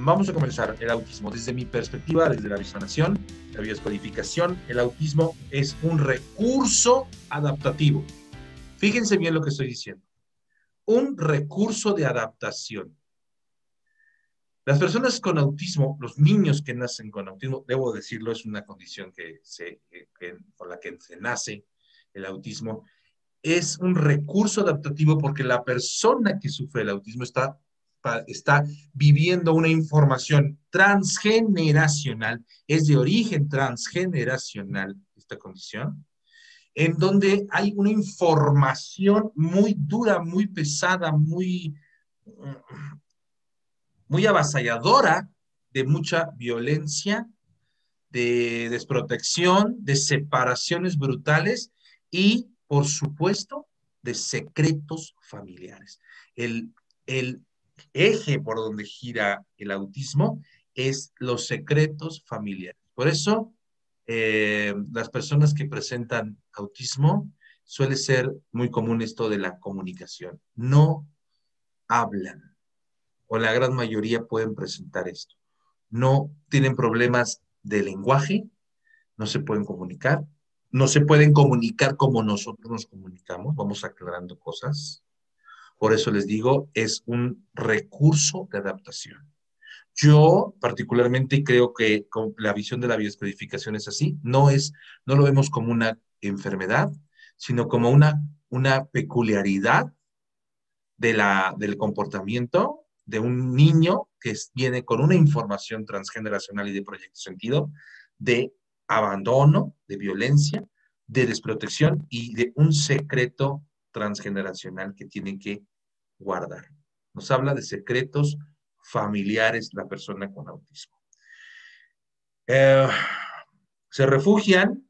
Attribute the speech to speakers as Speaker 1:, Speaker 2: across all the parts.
Speaker 1: Vamos a comenzar. El autismo, desde mi perspectiva, desde la biosanación, la biodescodificación, el autismo es un recurso adaptativo. Fíjense bien lo que estoy diciendo. Un recurso de adaptación. Las personas con autismo, los niños que nacen con autismo, debo decirlo, es una condición con la que se nace el autismo, es un recurso adaptativo porque la persona que sufre el autismo está viviendo una información transgeneracional, es de origen transgeneracional esta condición, en donde hay una información muy dura, muy pesada, muy avasalladora, de mucha violencia, de desprotección, de separaciones brutales y, por supuesto, de secretos familiares. El eje por donde gira el autismo es los secretos familiares. Por eso, las personas que presentan autismo suele ser muy común esto de la comunicación. No hablan, o la gran mayoría pueden presentar esto. No tienen problemas de lenguaje, no se pueden comunicar, no se pueden comunicar como nosotros nos comunicamos, vamos aclarando cosas. Por eso les digo, es un recurso de adaptación. Yo particularmente creo que con la visión de la biodescodificación es así, no lo vemos como una enfermedad, sino como una peculiaridad del comportamiento de un niño que viene con una información transgeneracional y de proyecto sentido, de abandono, de violencia, de desprotección y de un secreto transgeneracional que tiene que guardar. Nos habla de secretos familiares la persona con autismo. Eh, Se refugian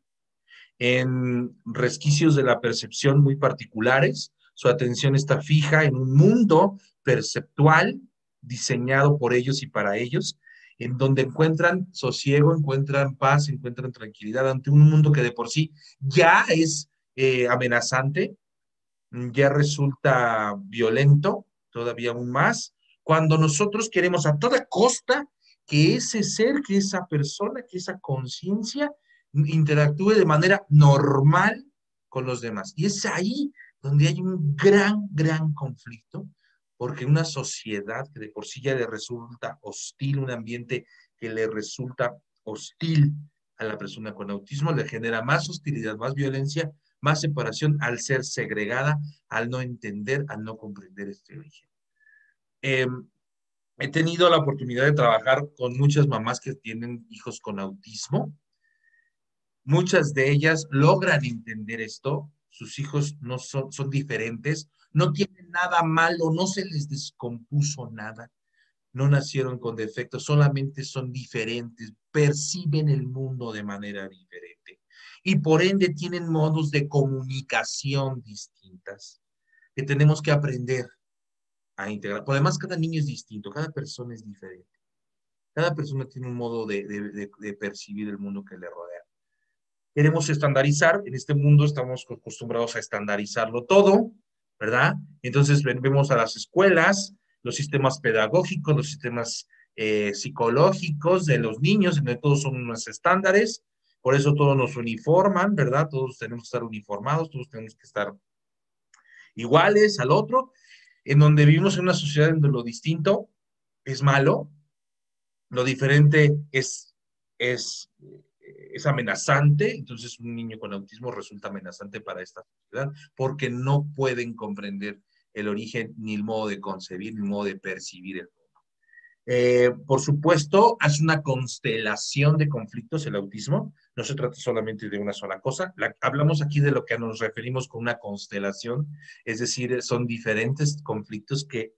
Speaker 1: en resquicios de la percepción muy particulares. Su atención está fija en un mundo perceptual diseñado por ellos y para ellos, en donde encuentran sosiego, encuentran paz, encuentran tranquilidad ante un mundo que de por sí ya es amenazante, ya resulta violento, todavía aún más, cuando nosotros queremos a toda costa que ese ser, que esa persona, que esa conciencia interactúe de manera normal con los demás. Y es ahí donde hay un gran conflicto, porque una sociedad que de por sí ya le resulta hostil, un ambiente que le resulta hostil a la persona con autismo, le genera más hostilidad, más violencia, más separación al ser segregada, al no entender, al no comprender este origen. Eh, He tenido la oportunidad de trabajar con muchas mamás que tienen hijos con autismo. Muchas de ellas logran entender esto. Sus hijos no son diferentes, no tienen nada malo, no se les descompuso nada, no nacieron con defectos, solamente son diferentes, perciben el mundo de manera diferente y por ende tienen modos de comunicación distintas que tenemos que aprender a integrar. Por además, cada niño es distinto, cada persona es diferente, cada persona tiene un modo de percibir el mundo que le rodea. Queremos estandarizar, en este mundo estamos acostumbrados a estandarizarlo todo, ¿verdad? Entonces vemos a las escuelas, los sistemas pedagógicos, los sistemas psicológicos de los niños, en donde todos son unos estándares, por eso todos nos uniforman, ¿verdad? Todos tenemos que estar uniformados, todos tenemos que estar iguales al otro, en donde vivimos en una sociedad donde lo distinto es malo, lo diferente es amenazante, entonces un niño con autismo resulta amenazante para esta sociedad porque no pueden comprender el origen ni el modo de concebir ni el modo de percibir el mundo. Por supuesto, es una constelación de conflictos el autismo, no se trata solamente de una sola cosa. Hablamos aquí de lo que nos referimos con una constelación, es decir, son diferentes conflictos que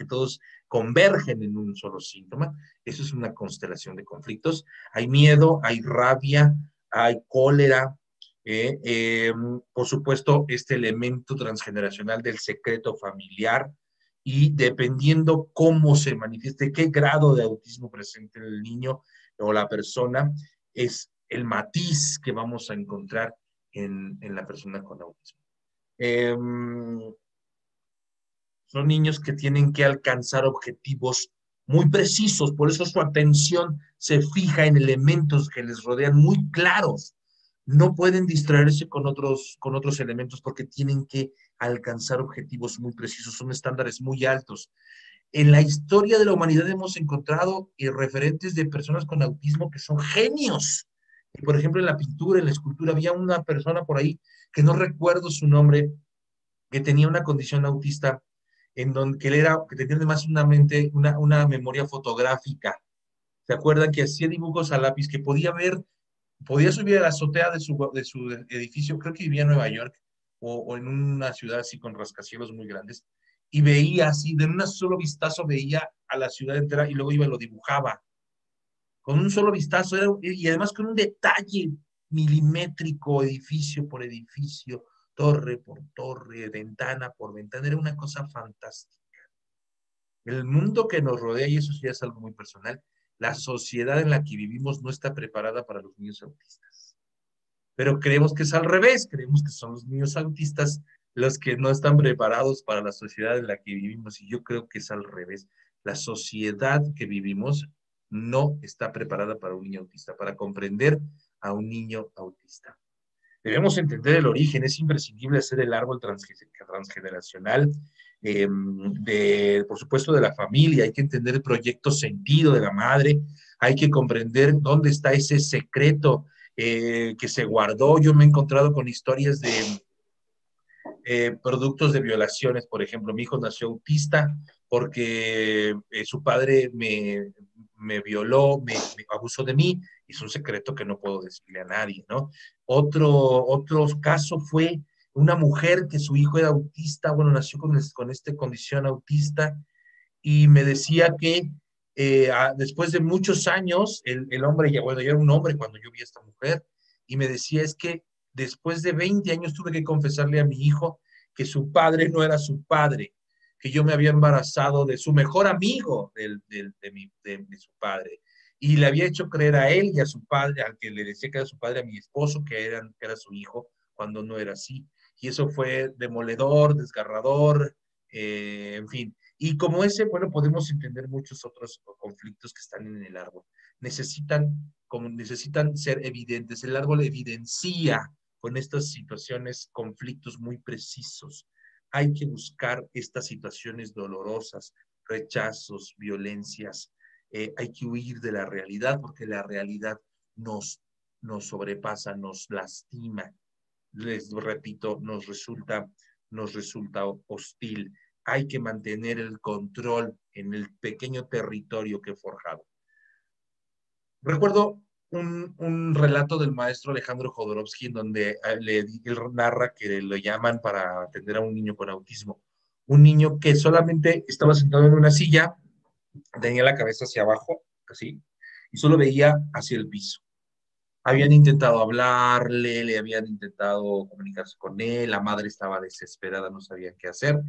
Speaker 1: todos convergen en un solo síntoma. Eso es una constelación de conflictos. Hay miedo, hay rabia, hay cólera, por supuesto, este elemento transgeneracional del secreto familiar, y dependiendo cómo se manifieste, qué grado de autismo presente el niño o la persona, es el matiz que vamos a encontrar en la persona con autismo. Son niños que tienen que alcanzar objetivos muy precisos, por eso su atención se fija en elementos que les rodean muy claros. No pueden distraerse con otros elementos porque tienen que alcanzar objetivos muy precisos, son estándares muy altos. En la historia de la humanidad hemos encontrado referentes de personas con autismo que son genios. Y por ejemplo, en la pintura, en la escultura, había una persona por ahí que no recuerdo su nombre, que tenía una condición autista en donde que él era, que tenía además una mente, una memoria fotográfica. ¿Se acuerdan que hacía dibujos a lápiz, que podía ver, podía subir a la azotea de su edificio, creo que vivía en Nueva York, o en una ciudad así con rascacielos muy grandes, y veía así, de un solo vistazo veía a la ciudad entera y luego iba y lo dibujaba. Con un solo vistazo, y además con un detalle milimétrico, edificio por edificio, torre por torre, ventana por ventana, era una cosa fantástica. El mundo que nos rodea, y eso ya es algo muy personal, la sociedad en la que vivimos no está preparada para los niños autistas. Pero creemos que es al revés, creemos que son los niños autistas los que no están preparados para la sociedad en la que vivimos, y yo creo que es al revés. La sociedad que vivimos no está preparada para un niño autista, para comprender a un niño autista. Debemos entender el origen, es imprescindible hacer el árbol transgeneracional, por supuesto, de la familia, hay que entender el proyecto sentido de la madre, hay que comprender dónde está ese secreto que se guardó. Yo me he encontrado con historias de productos de violaciones, por ejemplo, mi hijo nació autista porque su padre me violó, me abusó de mí, y es un secreto que no puedo decirle a nadie, ¿no? Otro caso fue una mujer que su hijo era autista, bueno, nació con esta condición autista, y me decía que después de muchos años, el hombre, ya bueno, ya era un hombre cuando yo vi a esta mujer, y me decía, es que después de 20 años tuve que confesarle a mi hijo que su padre no era su padre, que yo me había embarazado de su mejor amigo, de su padre, y le había hecho creer a él y a su padre, al que le decía que era su padre, a mi esposo, que era su hijo, cuando no era así. Y eso fue demoledor, desgarrador, en fin. Y como ese, bueno, podemos entender muchos otros conflictos que están en el árbol. Necesitan ser evidentes. El árbol evidencia con estas situaciones conflictos muy precisos. Hay que buscar estas situaciones dolorosas, rechazos, violencias. Hay que huir de la realidad porque la realidad nos sobrepasa, nos lastima. Les repito, nos resulta hostil. Hay que mantener el control en el pequeño territorio que he forjado. Recuerdo un relato del maestro Alejandro Jodorowsky en donde él narra que lo llaman para atender a un niño con autismo. Un niño que solamente estaba sentado en una silla, tenía la cabeza hacia abajo, así, y solo veía hacia el piso. Habían intentado hablarle, le habían intentado comunicarse con él, la madre estaba desesperada, no sabía qué hacer.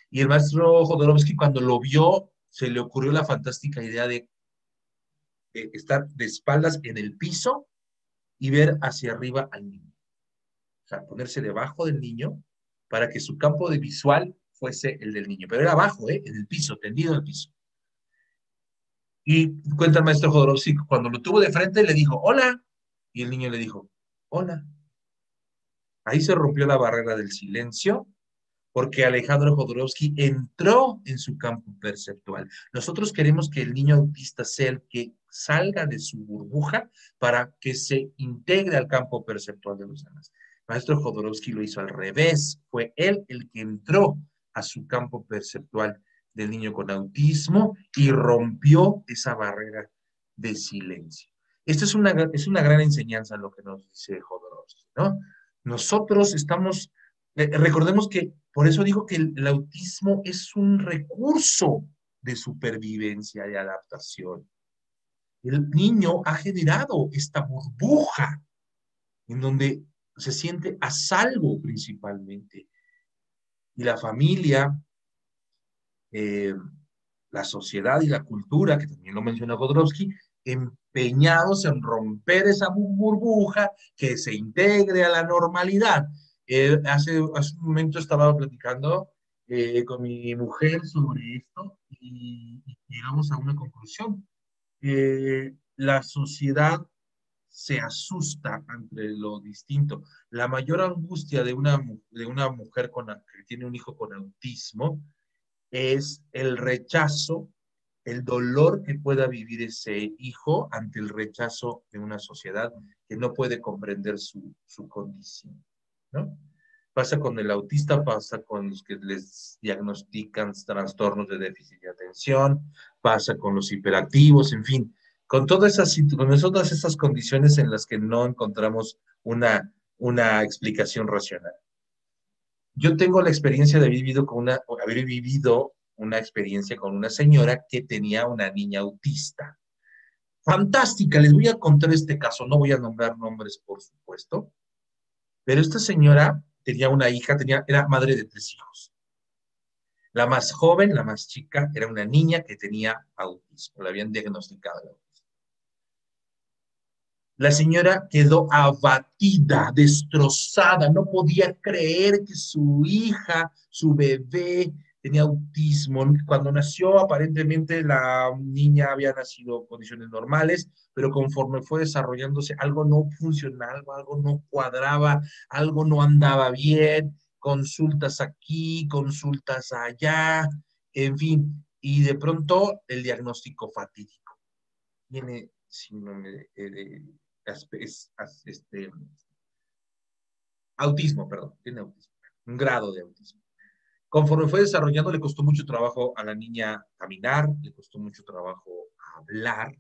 Speaker 1: Y el maestro Jodorowsky, cuando lo vio, se le ocurrió la fantástica idea de estar de espaldas en el piso y ver hacia arriba al niño. O sea, ponerse debajo del niño para que su campo de visual fuese el del niño. Pero era abajo, en el piso, tendido en el piso. Y cuenta el maestro Jodorowsky, cuando lo tuvo de frente, le dijo, hola. Y el niño le dijo, hola. Ahí se rompió la barrera del silencio, porque Alejandro Jodorowsky entró en su campo perceptual. Nosotros queremos que el niño autista sea el que salga de su burbuja para que se integre al campo perceptual de los demás. Maestro Jodorowsky lo hizo al revés, fue él el que entró a su campo perceptual del niño con autismo y rompió esa barrera de silencio. Esta es una gran enseñanza lo que nos dice Jodorowsky, ¿no? Nosotros estamos, recordemos que, por eso digo que el autismo es un recurso de supervivencia, de adaptación. El niño ha generado esta burbuja en donde se siente a salvo principalmente. Y la familia, eh, la sociedad y la cultura, que también lo menciona Jodorowsky, empeñados en romper esa burbuja, que se integre a la normalidad. Hace un momento estaba platicando con mi mujer sobre esto, y y llegamos a una conclusión. La sociedad se asusta ante lo distinto. La mayor angustia de una mujer que tiene un hijo con autismo es el rechazo, el dolor que pueda vivir ese hijo ante el rechazo de una sociedad que no puede comprender su condición, ¿no? Pasa con el autista, pasa con los que les diagnostican trastornos de déficit de atención, pasa con los hiperactivos, en fin, con todas esas condiciones en las que no encontramos una explicación racional. Yo tengo la experiencia de haber vivido una experiencia con una señora que tenía una niña autista. Fantástica, les voy a contar este caso, no voy a nombrar nombres, por supuesto, pero esta señora tenía una hija, era madre de 3 hijos. La más joven, la más chica, era una niña que tenía autismo, la habían diagnosticado el autismo. La señora quedó abatida, destrozada, no podía creer que su hija, su bebé, tenía autismo. Cuando nació, aparentemente la niña había nacido en condiciones normales, pero conforme fue desarrollándose, algo no funcionaba, algo no cuadraba, algo no andaba bien, consultas aquí, consultas allá, en fin, y de pronto el diagnóstico fatídico. Tiene síndrome este, autismo, perdón, tiene autismo, un grado de autismo. Conforme fue desarrollando, le costó mucho trabajo a la niña caminar, le costó mucho trabajo hablar,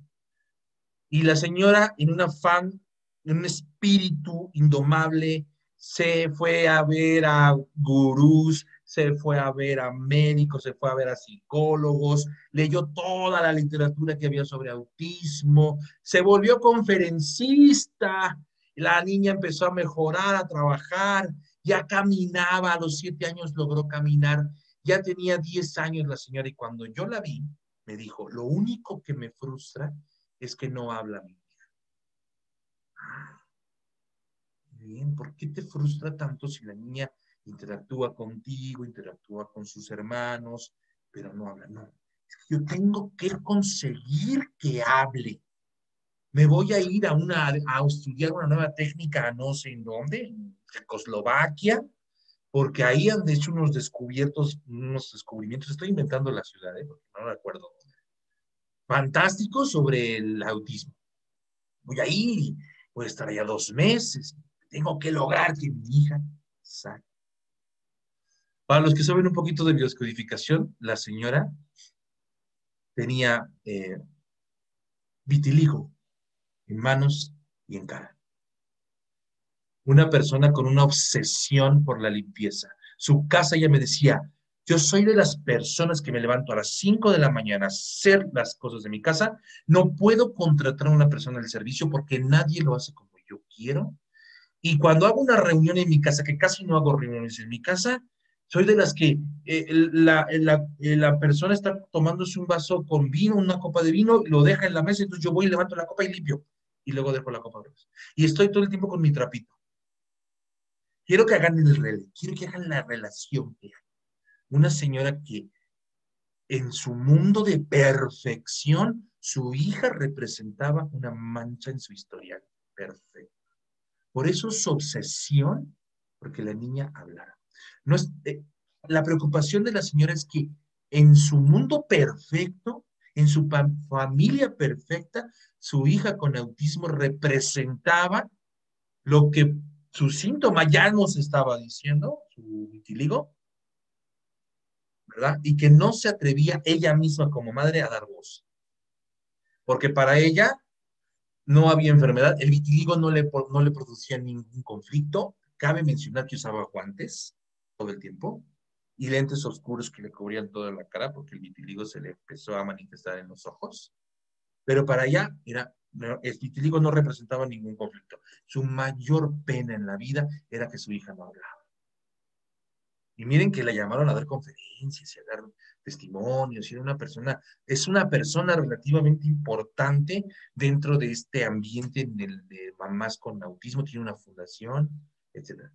Speaker 1: y la señora, en un afán, en un espíritu indomable, se fue a ver a gurús, se fue a ver a médicos, se fue a ver a psicólogos, leyó toda la literatura que había sobre autismo, se volvió conferencista, la niña empezó a mejorar, a trabajar, ya caminaba, a los 7 años logró caminar, ya tenía 10 años la señora, y cuando yo la vi, me dijo, lo único que me frustra es que no habla mi hija. Ah, bien, ¿por qué te frustra tanto si la niña interactúa contigo, interactúa con sus hermanos, pero no habla? No, es que yo tengo que conseguir que hable. Me voy a ir a estudiar una nueva técnica, no sé en dónde, en Checoslovaquia, porque ahí han hecho unos descubrimientos, estoy inventando la ciudad, porque no recuerdo, fantásticos sobre el autismo. Voy a ir, voy a estar allá 2 meses, tengo que lograr que mi hija salga. Para los que saben un poquito de bioscodificación, la señora tenía vitiligo en manos y en cara. Una persona con una obsesión por la limpieza. Su casa, ella me decía, yo soy de las personas que me levanto a las 5 de la mañana a hacer las cosas de mi casa, no puedo contratar a una persona del servicio porque nadie lo hace como yo quiero. Y cuando hago una reunión en mi casa, que casi no hago reuniones en mi casa, soy de las que la persona está tomándose un vaso con vino, una copa de vino, lo deja en la mesa, entonces yo voy y levanto la copa y limpio, y luego dejo la copa otra vez. Y estoy todo el tiempo con mi trapito. Quiero que hagan quiero que hagan la relación. Una señora que en su mundo de perfección, su hija representaba una mancha en su historial. Perfecto. Por eso su obsesión, porque la niña hablara. No es, la preocupación de la señora es que en su mundo perfecto, en su familia perfecta, su hija con autismo representaba lo que su síntoma ya nos estaba diciendo, su vitiligo, ¿verdad? Y que no se atrevía ella misma como madre a dar voz. Porque para ella no había enfermedad, el vitiligo no le producía ningún conflicto. Cabe mencionar que usaba guantes todo el tiempo y lentes oscuros que le cubrían toda la cara porque el vitiligo se le empezó a manifestar en los ojos. Pero para ella el vitiligo no representaba ningún conflicto. Su mayor pena en la vida era que su hija no hablaba. Y miren que la llamaron a dar conferencias y a dar testimonios, y es una persona relativamente importante dentro de este ambiente de mamás con autismo, tiene una fundación, etc.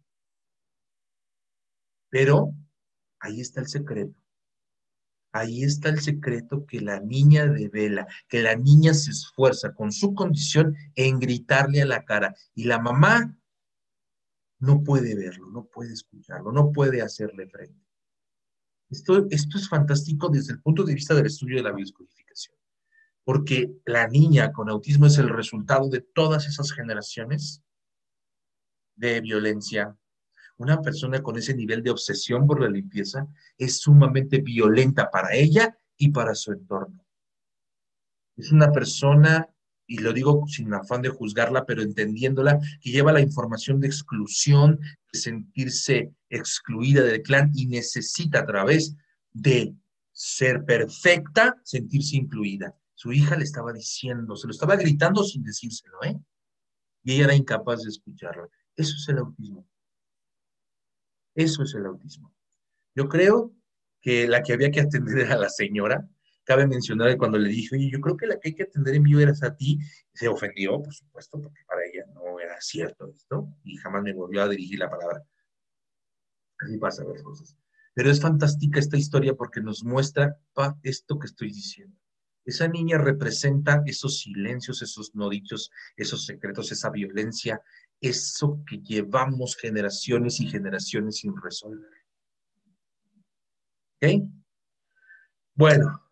Speaker 1: Pero ahí está el secreto. Ahí está el secreto que la niña devela, que la niña se esfuerza con su condición en gritarle a la cara. Y la mamá no puede verlo, no puede escucharlo, no puede hacerle frente. Esto es fantástico desde el punto de vista del estudio de la biodescodificación, porque la niña con autismo es el resultado de todas esas generaciones de violencia. Una persona con ese nivel de obsesión por la limpieza es sumamente violenta para ella y para su entorno. Es una persona, y lo digo sin afán de juzgarla, pero entendiéndola, que lleva la información de exclusión, de sentirse excluida del clan y necesita a través de ser perfecta, sentirse incluida. Su hija le estaba diciendo, se lo estaba gritando sin decírselo, ¿eh? Y ella era incapaz de escucharlo. Eso es el autismo. Eso es el autismo. Yo creo que la que había que atender era la señora. Cabe mencionar que cuando le dije, oye, yo creo que la que hay que atender en vivo eras a ti, se ofendió, por supuesto, porque para ella no era cierto esto, y jamás me volvió a dirigir la palabra. Así pasa las cosas. Pero es fantástica esta historia porque nos muestra esto que estoy diciendo. Esa niña representa esos silencios, esos no dichos, esos secretos, esa violencia, eso que llevamos generaciones y generaciones sin resolver. ¿Ok? Bueno,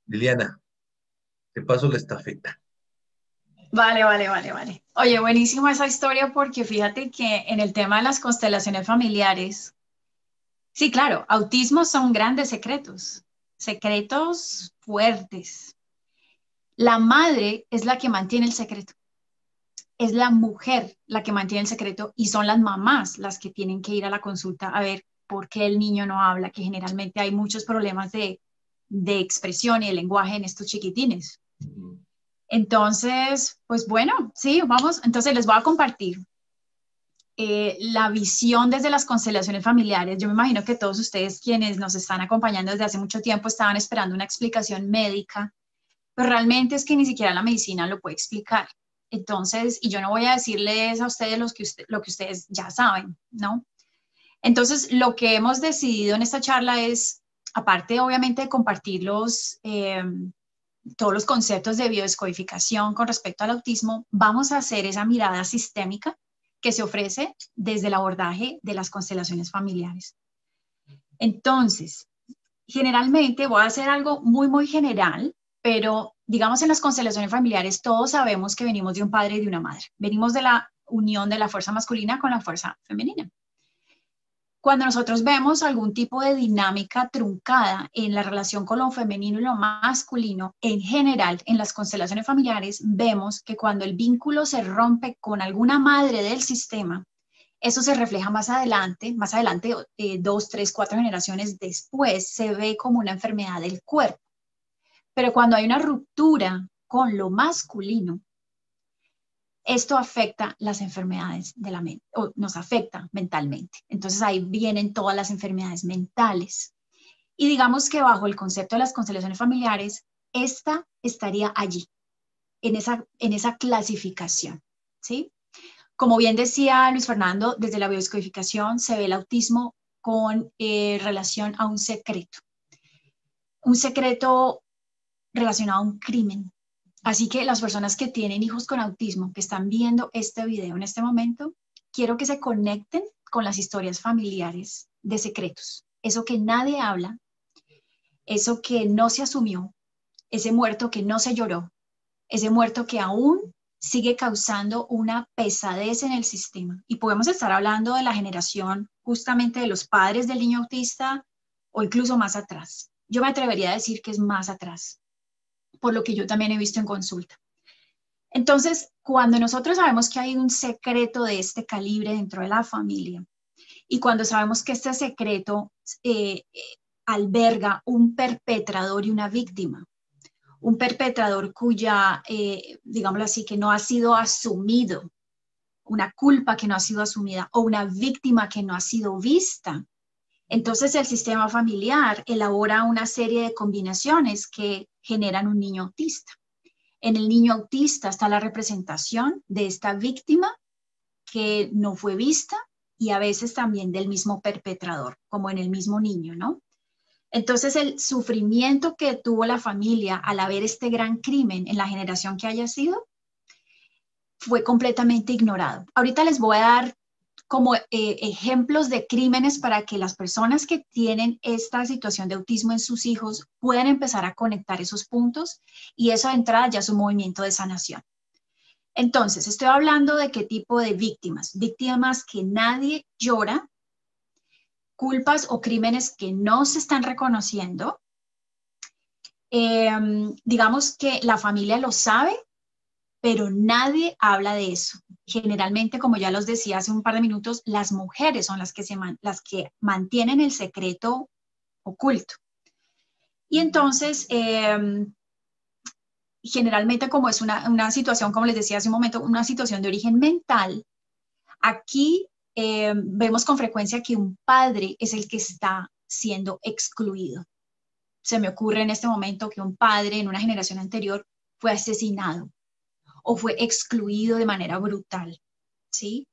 Speaker 1: Liliana, te paso la estafeta.
Speaker 2: Vale, vale, vale, vale. Oye, buenísima esa historia porque fíjate que en el tema de las constelaciones familiares, sí, claro, autismo son grandes secretos, secretos fuertes. La madre es la que mantiene el secreto, es la mujer la que mantiene el secreto y son las mamás las que tienen que ir a la consulta a ver por qué el niño no habla, que generalmente hay muchos problemas de expresión y de lenguaje en estos chiquitines. Entonces, pues bueno, sí, vamos, entonces les voy a compartir la visión desde las constelaciones familiares. Yo me imagino que todos ustedes quienes nos están acompañando desde hace mucho tiempo estaban esperando una explicación médica, pero realmente es que ni siquiera la medicina lo puede explicar. Entonces, y yo no voy a decirles a ustedes lo que ustedes ya saben, ¿no? Entonces, lo que hemos decidido en esta charla es, aparte obviamente de compartir todos los conceptos de biodescodificación con respecto al autismo, vamos a hacer esa mirada sistémica que se ofrece desde el abordaje de las constelaciones familiares. Entonces, generalmente voy a hacer algo muy, muy general, pero digamos en las constelaciones familiares todos sabemos que venimos de un padre y de una madre. Venimos de la unión de la fuerza masculina con la fuerza femenina. Cuando nosotros vemos algún tipo de dinámica truncada en la relación con lo femenino y lo masculino, en general, en las constelaciones familiares, vemos que cuando el vínculo se rompe con alguna madre del sistema, eso se refleja más adelante, 2, 3, 4 generaciones después, se ve como una enfermedad del cuerpo. Pero cuando hay una ruptura con lo masculino, esto afecta las enfermedades de la mente, o nos afecta mentalmente. Entonces ahí vienen todas las enfermedades mentales. Y digamos que bajo el concepto de las constelaciones familiares, esta estaría allí, en esa clasificación, ¿sí? Como bien decía Luis Fernando, desde la biodescodificación se ve el autismo con relación a un secreto relacionado a un crimen. Así que las personas que tienen hijos con autismo, que están viendo este video en este momento, quiero que se conecten con las historias familiares de secretos. Eso que nadie habla, eso que no se asumió, ese muerto que no se lloró, ese muerto que aún sigue causando una pesadez en el sistema. Y podemos estar hablando de la generación justamente de los padres del niño autista o incluso más atrás. Yo me atrevería a decir que es más atrás, por lo que yo también he visto en consulta. Entonces, cuando nosotros sabemos que hay un secreto de este calibre dentro de la familia y cuando sabemos que este secreto alberga un perpetrador y una víctima, un perpetrador cuya, digámoslo así, que no ha sido asumido, una culpa que no ha sido asumida o una víctima que no ha sido vista, entonces el sistema familiar elabora una serie de combinaciones que generan un niño autista. En el niño autista está la representación de esta víctima que no fue vista y a veces también del mismo perpetrador, como en el mismo niño, ¿no? Entonces, el sufrimiento que tuvo la familia al haber este gran crimen en la generación que haya sido, fue completamente ignorado. Ahorita les voy a dar como ejemplos de crímenes para que las personas que tienen esta situación de autismo en sus hijos puedan empezar a conectar esos puntos, y eso de entrada ya es un movimiento de sanación. Entonces, estoy hablando de qué tipo de víctimas. Víctimas que nadie llora, culpas o crímenes que no se están reconociendo. Digamos que la familia lo sabe, pero nadie habla de eso. Generalmente, como ya los decía hace un par de minutos, las mujeres son las que mantienen el secreto oculto. Y entonces, generalmente, como es una situación, como les decía hace un momento, una situación de origen mental, aquí vemos con frecuencia que un padre es el que está siendo excluido. Se me ocurre en este momento que un padre en una generación anterior fue asesinado o fue excluido de manera brutal, ¿sí?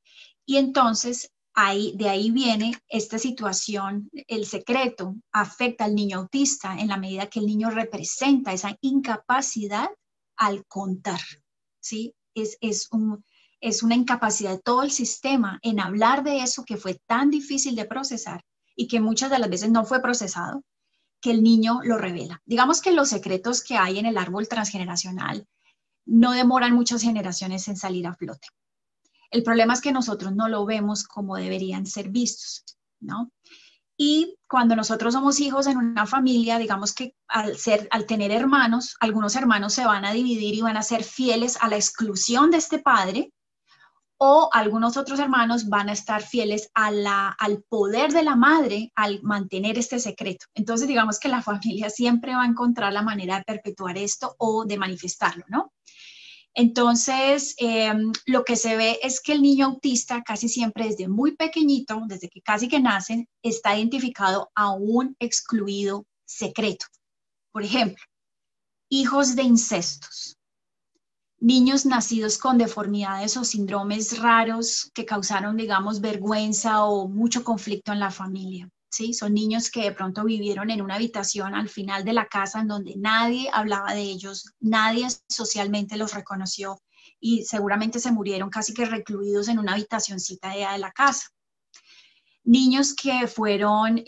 Speaker 2: Y entonces, de ahí viene esta situación, el secreto afecta al niño autista en la medida que el niño representa esa incapacidad al contar, ¿sí? Es una incapacidad de todo el sistema en hablar de eso que fue tan difícil de procesar y que muchas de las veces no fue procesado, que el niño lo revela. Digamos que los secretos que hay en el árbol transgeneracional no demoran muchas generaciones en salir a flote. El problema es que nosotros no lo vemos como deberían ser vistos, ¿no? Y cuando nosotros somos hijos en una familia, digamos que al tener hermanos, algunos hermanos se van a dividir y van a ser fieles a la exclusión de este padre, o algunos otros hermanos van a estar fieles al poder de la madre al mantener este secreto. Entonces, digamos que la familia siempre va a encontrar la manera de perpetuar esto o de manifestarlo, ¿no? Entonces, lo que se ve es que el niño autista casi siempre desde muy pequeñito, desde que casi que nacen, está identificado a un excluido secreto. Por ejemplo, hijos de incestos, niños nacidos con deformidades o síndromes raros que causaron, digamos, vergüenza o mucho conflicto en la familia. ¿Sí? Son niños que de pronto vivieron en una habitación al final de la casa en donde nadie hablaba de ellos, nadie socialmente los reconoció y seguramente se murieron casi que recluidos en una habitacioncita de la casa. Niños que fueron,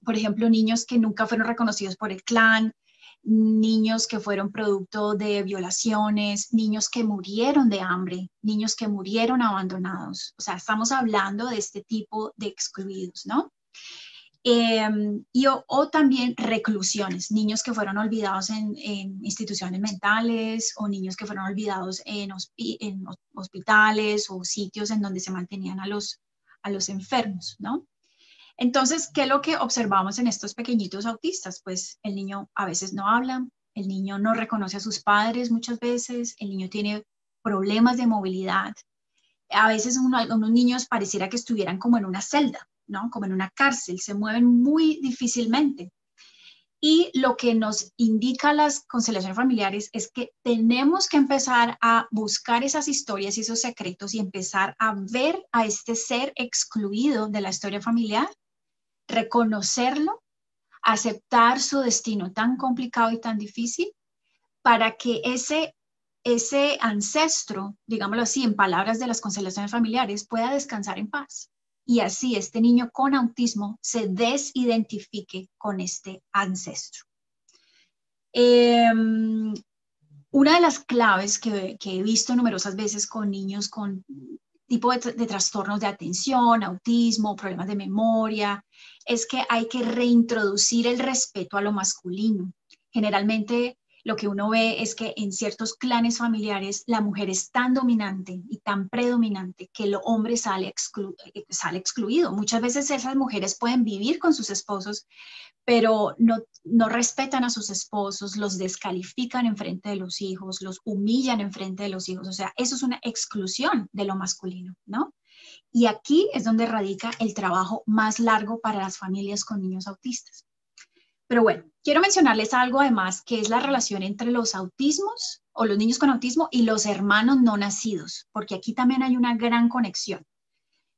Speaker 2: por ejemplo, niños que nunca fueron reconocidos por el clan, niños que fueron producto de violaciones, niños que murieron de hambre, niños que murieron abandonados. O sea, estamos hablando de este tipo de excluidos, ¿no? O también reclusiones, niños que fueron olvidados en instituciones mentales o niños que fueron olvidados en hospitales o sitios en donde se mantenían a los enfermos, ¿no? Entonces, ¿qué es lo que observamos en estos pequeñitos autistas? Pues el niño a veces no habla, el niño no reconoce a sus padres muchas veces, el niño tiene problemas de movilidad. A veces unos niños pareciera que estuvieran como en una celda, ¿no? Como en una cárcel, se mueven muy difícilmente. Y lo que nos indica las constelaciones familiares es que tenemos que empezar a buscar esas historias y esos secretos y empezar a ver a este ser excluido de la historia familiar, reconocerlo, aceptar su destino tan complicado y tan difícil para que ese ancestro, digámoslo así, en palabras de las constelaciones familiares, pueda descansar en paz. Y así este niño con autismo se desidentifique con este ancestro. Una de las claves que he visto numerosas veces con niños con tipo de trastornos de atención, autismo, problemas de memoria, es que hay que reintroducir el respeto a lo masculino. Generalmente lo que uno ve es que en ciertos clanes familiares la mujer es tan dominante y tan predominante que el hombre sale excluido. Muchas veces esas mujeres pueden vivir con sus esposos, pero no respetan a sus esposos, los descalifican en frente de los hijos, los humillan en frente de los hijos. O sea, eso es una exclusión de lo masculino, ¿no? Y aquí es donde radica el trabajo más largo para las familias con niños autistas. Pero bueno, quiero mencionarles algo además, que es la relación entre los autismos o los niños con autismo y los hermanos no nacidos, porque aquí también hay una gran conexión.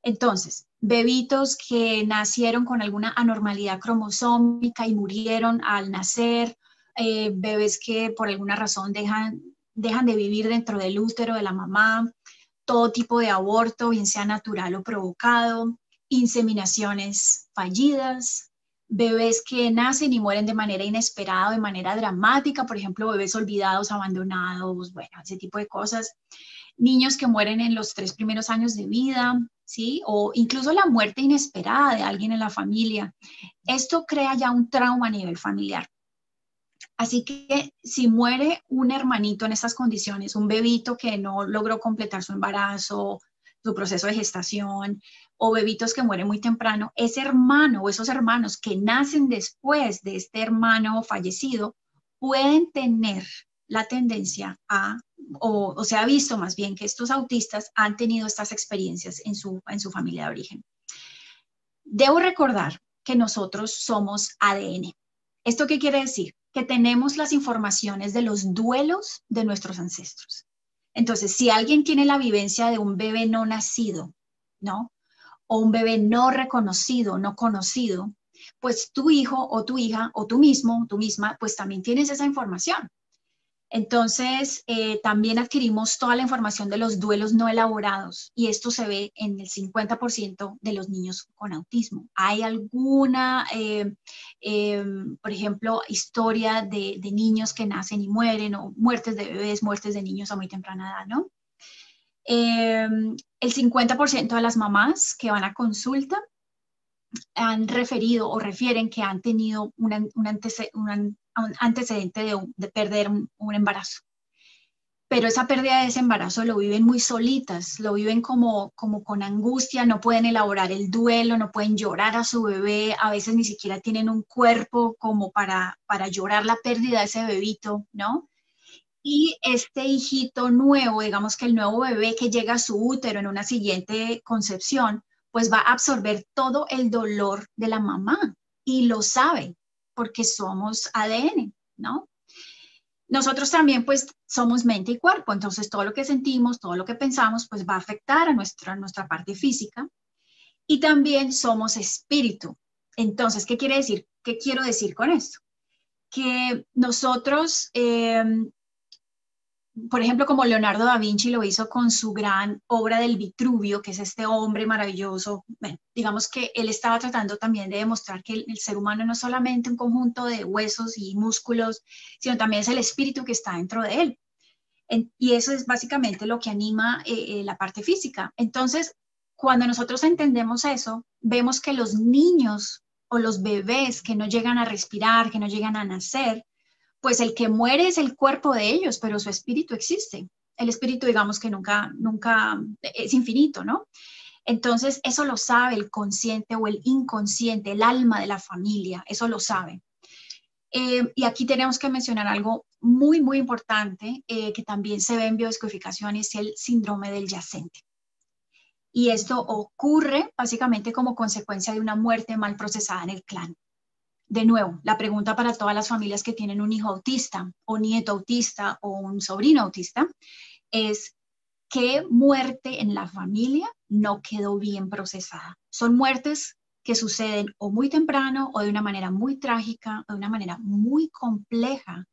Speaker 2: Entonces, bebitos que nacieron con alguna anormalidad cromosómica y murieron al nacer, bebés que por alguna razón dejan de vivir dentro del útero de la mamá, todo tipo de aborto, bien sea natural o provocado, inseminaciones fallidas, bebés que nacen y mueren de manera inesperada, de manera dramática, por ejemplo, bebés olvidados, abandonados, bueno, ese tipo de cosas, niños que mueren en los 3 primeros años de vida, ¿sí? O incluso la muerte inesperada de alguien en la familia. Esto crea ya un trauma a nivel familiar. Así que si muere un hermanito en estas condiciones, un bebito que no logró completar su embarazo, su proceso de gestación, o bebitos que mueren muy temprano, ese hermano o esos hermanos que nacen después de este hermano fallecido pueden tener la tendencia a, o se ha visto más bien que estos autistas han tenido estas experiencias en su familia de origen. Debo recordar que nosotros somos ADN. ¿Esto qué quiere decir? Que tenemos las informaciones de los duelos de nuestros ancestros. Entonces, si alguien tiene la vivencia de un bebé no nacido, ¿no? O un bebé no reconocido, no conocido, pues tu hijo o tu hija o tú mismo, tú misma, pues también tienes esa información. Entonces, también adquirimos toda la información de los duelos no elaborados y esto se ve en el 50% de los niños con autismo. ¿Hay alguna, por ejemplo, historia de niños que nacen y mueren o muertes de bebés, muertes de niños a muy temprana edad, ¿no? El 50% de las mamás que van a consulta han referido o refieren que han tenido un antecedente de perder un embarazo. Pero esa pérdida de ese embarazo lo viven muy solitas, lo viven como con angustia, no pueden elaborar el duelo, no pueden llorar a su bebé, a veces ni siquiera tienen un cuerpo como para llorar la pérdida de ese bebito, ¿no? Y este hijito nuevo, digamos que el nuevo bebé que llega a su útero en una siguiente concepción, pues va a absorber todo el dolor de la mamá y lo sabe porque somos ADN, ¿no? Nosotros también pues somos mente y cuerpo, entonces todo lo que sentimos, todo lo que pensamos pues va a afectar a nuestra parte física y también somos espíritu. Entonces, ¿qué quiere decir? ¿Qué quiero decir con esto? Que nosotros por ejemplo, como Leonardo da Vinci lo hizo con su gran obra del Vitruvio, que es este hombre maravilloso. Bueno, digamos que él estaba tratando también de demostrar que el ser humano no es solamente un conjunto de huesos y músculos, sino también es el espíritu que está dentro de él. Y eso es básicamente lo que anima la parte física. Entonces, cuando nosotros entendemos eso, vemos que los niños o los bebés que no llegan a respirar, que no llegan a nacer, pues el que muere es el cuerpo de ellos, pero su espíritu existe. El espíritu, digamos que nunca es infinito, ¿no? Entonces, eso lo sabe el consciente o el inconsciente, el alma de la familia, eso lo sabe. Y aquí tenemos que mencionar algo muy, muy importante que también se ve en biodescodificación, es el síndrome del yacente. Y esto ocurre básicamente como consecuencia de una muerte mal procesada en el clan. De nuevo, la pregunta para todas las familias que tienen un hijo autista o nieto autista o un sobrino autista es ¿qué muerte en la familia no quedó bien procesada? Son muertes que suceden o muy temprano o de una manera muy trágica o de una manera muy compleja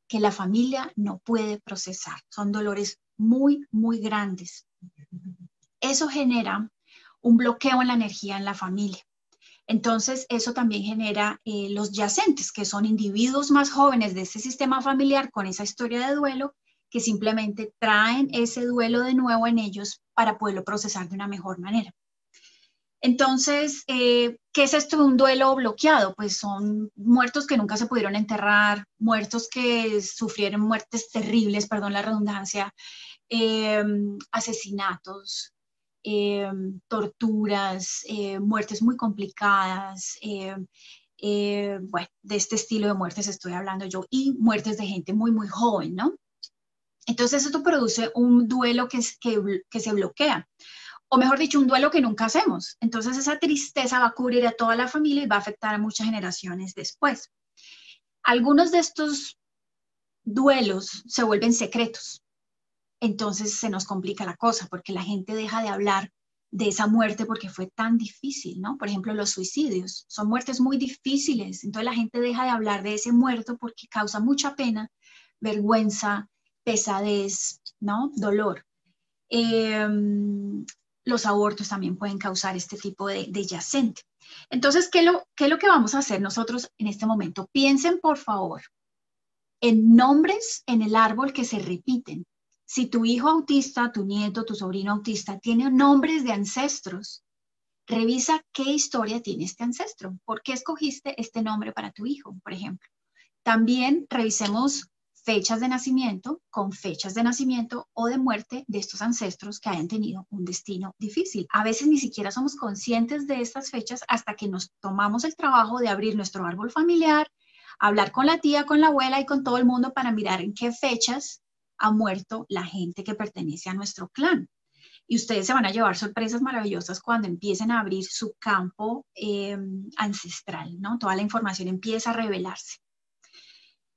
Speaker 2: que la familia no puede procesar. Son dolores muy, muy grandes. Eso genera un bloqueo en la energía en la familia. Entonces, eso también genera los yacentes, que son individuos más jóvenes de este sistema familiar con esa historia de duelo, que simplemente traen ese duelo de nuevo en ellos para poderlo procesar de una mejor manera. Entonces, ¿qué es esto de un duelo bloqueado? Pues son muertos que nunca se pudieron enterrar, muertos que sufrieron muertes terribles, perdón la redundancia, asesinatos, torturas, muertes muy complicadas, bueno, de este estilo de muertes estoy hablando yo, y muertes de gente muy, muy joven, ¿no? Entonces esto produce un duelo que se bloquea, o mejor dicho, un duelo que nunca hacemos. Entonces esa tristeza va a cubrir a toda la familia y va a afectar a muchas generaciones después. Algunos de estos duelos se vuelven secretos. Entonces se nos complica la cosa porque la gente deja de hablar de esa muerte porque fue tan difícil, ¿no? Por ejemplo, los suicidios son muertes muy difíciles, entonces la gente deja de hablar de ese muerto porque causa mucha pena, vergüenza, pesadez, ¿no? Dolor. Los abortos también pueden causar este tipo de yacente. Entonces, ¿qué es lo que vamos a hacer nosotros en este momento? Piensen, por favor, en nombres en el árbol que se repiten. Si tu hijo autista, tu nieto, tu sobrino autista tiene nombres de ancestros, revisa qué historia tiene este ancestro. ¿Por qué escogiste este nombre para tu hijo, por ejemplo? También revisemos fechas de nacimiento con fechas de nacimiento o de muerte de estos ancestros que hayan tenido un destino difícil. A veces ni siquiera somos conscientes de estas fechas hasta que nos tomamos el trabajo de abrir nuestro árbol familiar, hablar con la tía, con la abuela y con todo el mundo para mirar en qué fechas ha muerto la gente que pertenece a nuestro clan. Y ustedes se van a llevar sorpresas maravillosas cuando empiecen a abrir su campo ancestral, ¿no? Toda la información empieza a revelarse.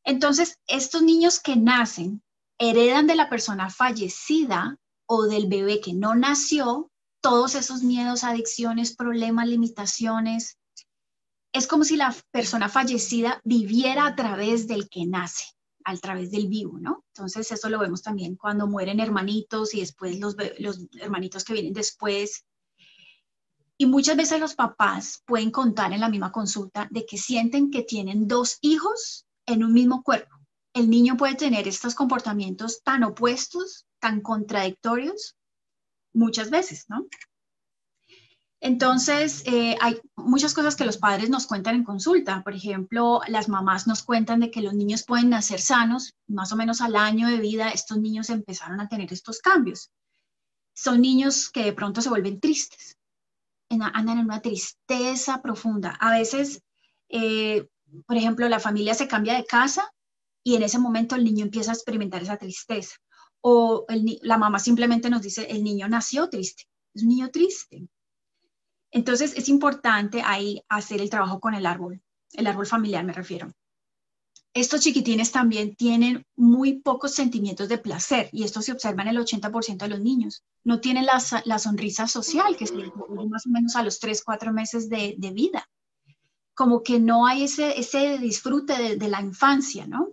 Speaker 2: Entonces, estos niños que nacen heredan de la persona fallecida o del bebé que no nació todos esos miedos, adicciones, problemas, limitaciones. Es como si la persona fallecida viviera a través del que nace, a través del vivo, ¿no? Entonces, eso lo vemos también cuando mueren hermanitos y después los hermanitos que vienen después. Y muchas veces los papás pueden contar en la misma consulta de que sienten que tienen dos hijos en un mismo cuerpo. El niño puede tener estos comportamientos tan opuestos, tan contradictorios, muchas veces, ¿no? Entonces, hay muchas cosas que los padres nos cuentan en consulta. Por ejemplo, las mamás nos cuentan de que los niños pueden nacer sanos, más o menos al año de vida, estos niños empezaron a tener estos cambios. Son niños que de pronto se vuelven tristes, andan en una tristeza profunda. A veces, por ejemplo, la familia se cambia de casa y en ese momento el niño empieza a experimentar esa tristeza. O la mamá simplemente nos dice, el niño nació triste, es un niño triste. Entonces es importante ahí hacer el trabajo con el árbol familiar me refiero. Estos chiquitines también tienen muy pocos sentimientos de placer y esto se observa en el 80% de los niños. No tienen la sonrisa social que se les ocurre más o menos a los 3, 4 meses de vida. Como que no hay ese disfrute de la infancia, ¿no?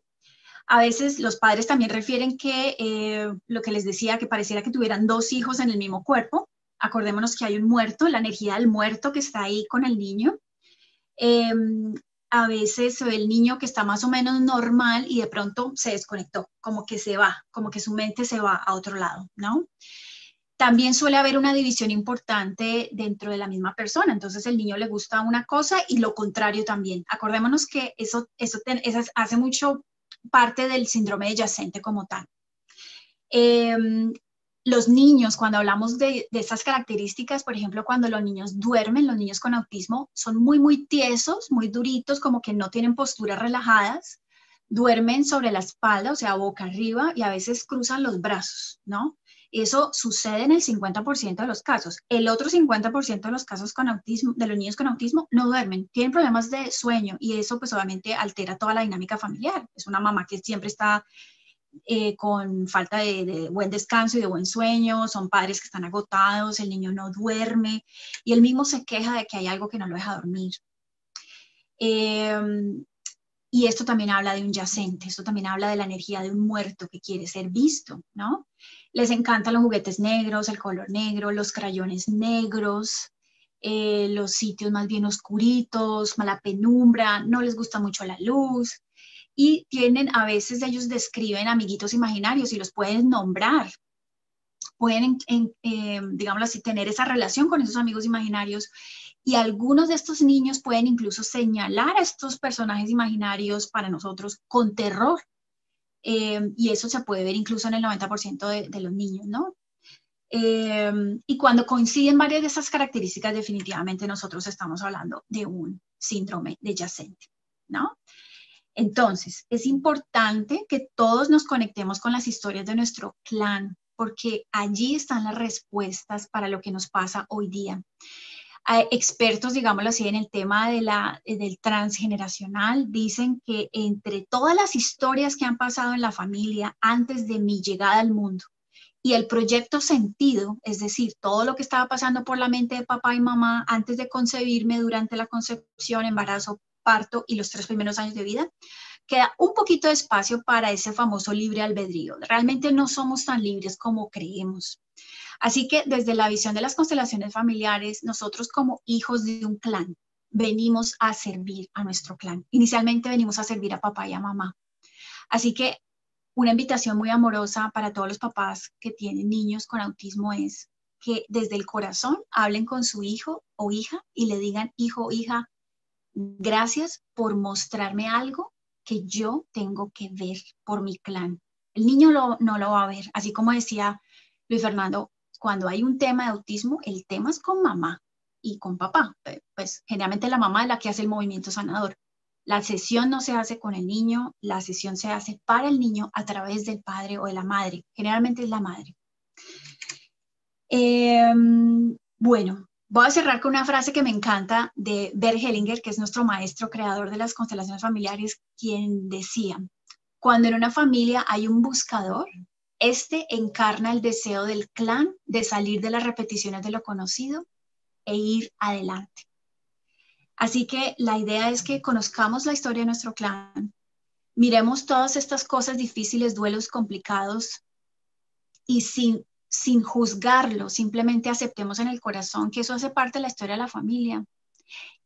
Speaker 2: A veces los padres también refieren que lo que les decía, que pareciera que tuvieran dos hijos en el mismo cuerpo. Acordémonos que hay un muerto, la energía del muerto que está ahí con el niño. A veces se ve el niño que está más o menos normal y de pronto se desconectó, como que se va, como que su mente se va a otro lado, ¿no? También suele haber una división importante dentro de la misma persona, entonces el niño le gusta una cosa y lo contrario también. Acordémonos que eso hace mucho parte del síndrome de yacente como tal. Los niños, cuando hablamos de esas características, por ejemplo, cuando los niños duermen, los niños con autismo son muy, muy tiesos, muy duritos, como que no tienen posturas relajadas, duermen sobre la espalda, o sea, boca arriba, y a veces cruzan los brazos, ¿no? Eso sucede en el 50% de los casos. El otro 50% de los casos con autismo, de los niños con autismo, no duermen, tienen problemas de sueño, y eso pues obviamente altera toda la dinámica familiar. Es una mamá que siempre está con falta de buen descanso y de buen sueño, son padres que están agotados, el niño no duerme y él mismo se queja de que hay algo que no lo deja dormir. Y esto también habla de un yacente, esto también habla de la energía de un muerto que quiere ser visto, ¿no? Les encantan los juguetes negros, el color negro, los crayones negros, los sitios más bien oscuritos, la penumbra, no les gusta mucho la luz. Y tienen, a veces ellos describen amiguitos imaginarios y los pueden nombrar. Pueden, digámoslo así, tener esa relación con esos amigos imaginarios. Y algunos de estos niños pueden incluso señalar a estos personajes imaginarios para nosotros con terror. Y eso se puede ver incluso en el 90% de los niños, ¿no? Y cuando coinciden varias de esas características, definitivamente nosotros estamos hablando de un síndrome de yacente, ¿no? Entonces, es importante que todos nos conectemos con las historias de nuestro clan, porque allí están las respuestas para lo que nos pasa hoy día. Hay expertos, digámoslo así, en el tema del transgeneracional, dicen que entre todas las historias que han pasado en la familia antes de mi llegada al mundo Y el proyecto sentido, es decir, todo lo que estaba pasando por la mente de papá y mamá antes de concebirme, durante la concepción, embarazo, parto y los 3 primeros años de vida, queda un poquito de espacio para ese famoso libre albedrío. Realmente no somos tan libres como creemos. Así que desde la visión de las constelaciones familiares, nosotros como hijos de un clan, venimos a servir a nuestro clan. Inicialmente venimos a servir a papá y a mamá. Así que una invitación muy amorosa para todos los papás que tienen niños con autismo es que desde el corazón hablen con su hijo o hija y le digan, hijo o hija, gracias por mostrarme algo que yo tengo que ver por mi clan. El niño no lo va a ver, así como decía Luis Fernando, cuando hay un tema de autismo, el tema es con mamá y con papá. Pues generalmente la mamá es la que hace el movimiento sanador. La sesión no se hace con el niño, la sesión se hace para el niño a través del padre o de la madre. Generalmente es la madre. Bueno, voy a cerrar con una frase que me encanta de Bert Hellinger, que es nuestro maestro creador de las constelaciones familiares, quien decía, cuando en una familia hay un buscador, este encarna el deseo del clan de salir de las repeticiones de lo conocido e ir adelante. Así que la idea es que conozcamos la historia de nuestro clan, miremos todas estas cosas difíciles, duelos complicados y sin juzgarlo, simplemente aceptemos en el corazón que eso hace parte de la historia de la familia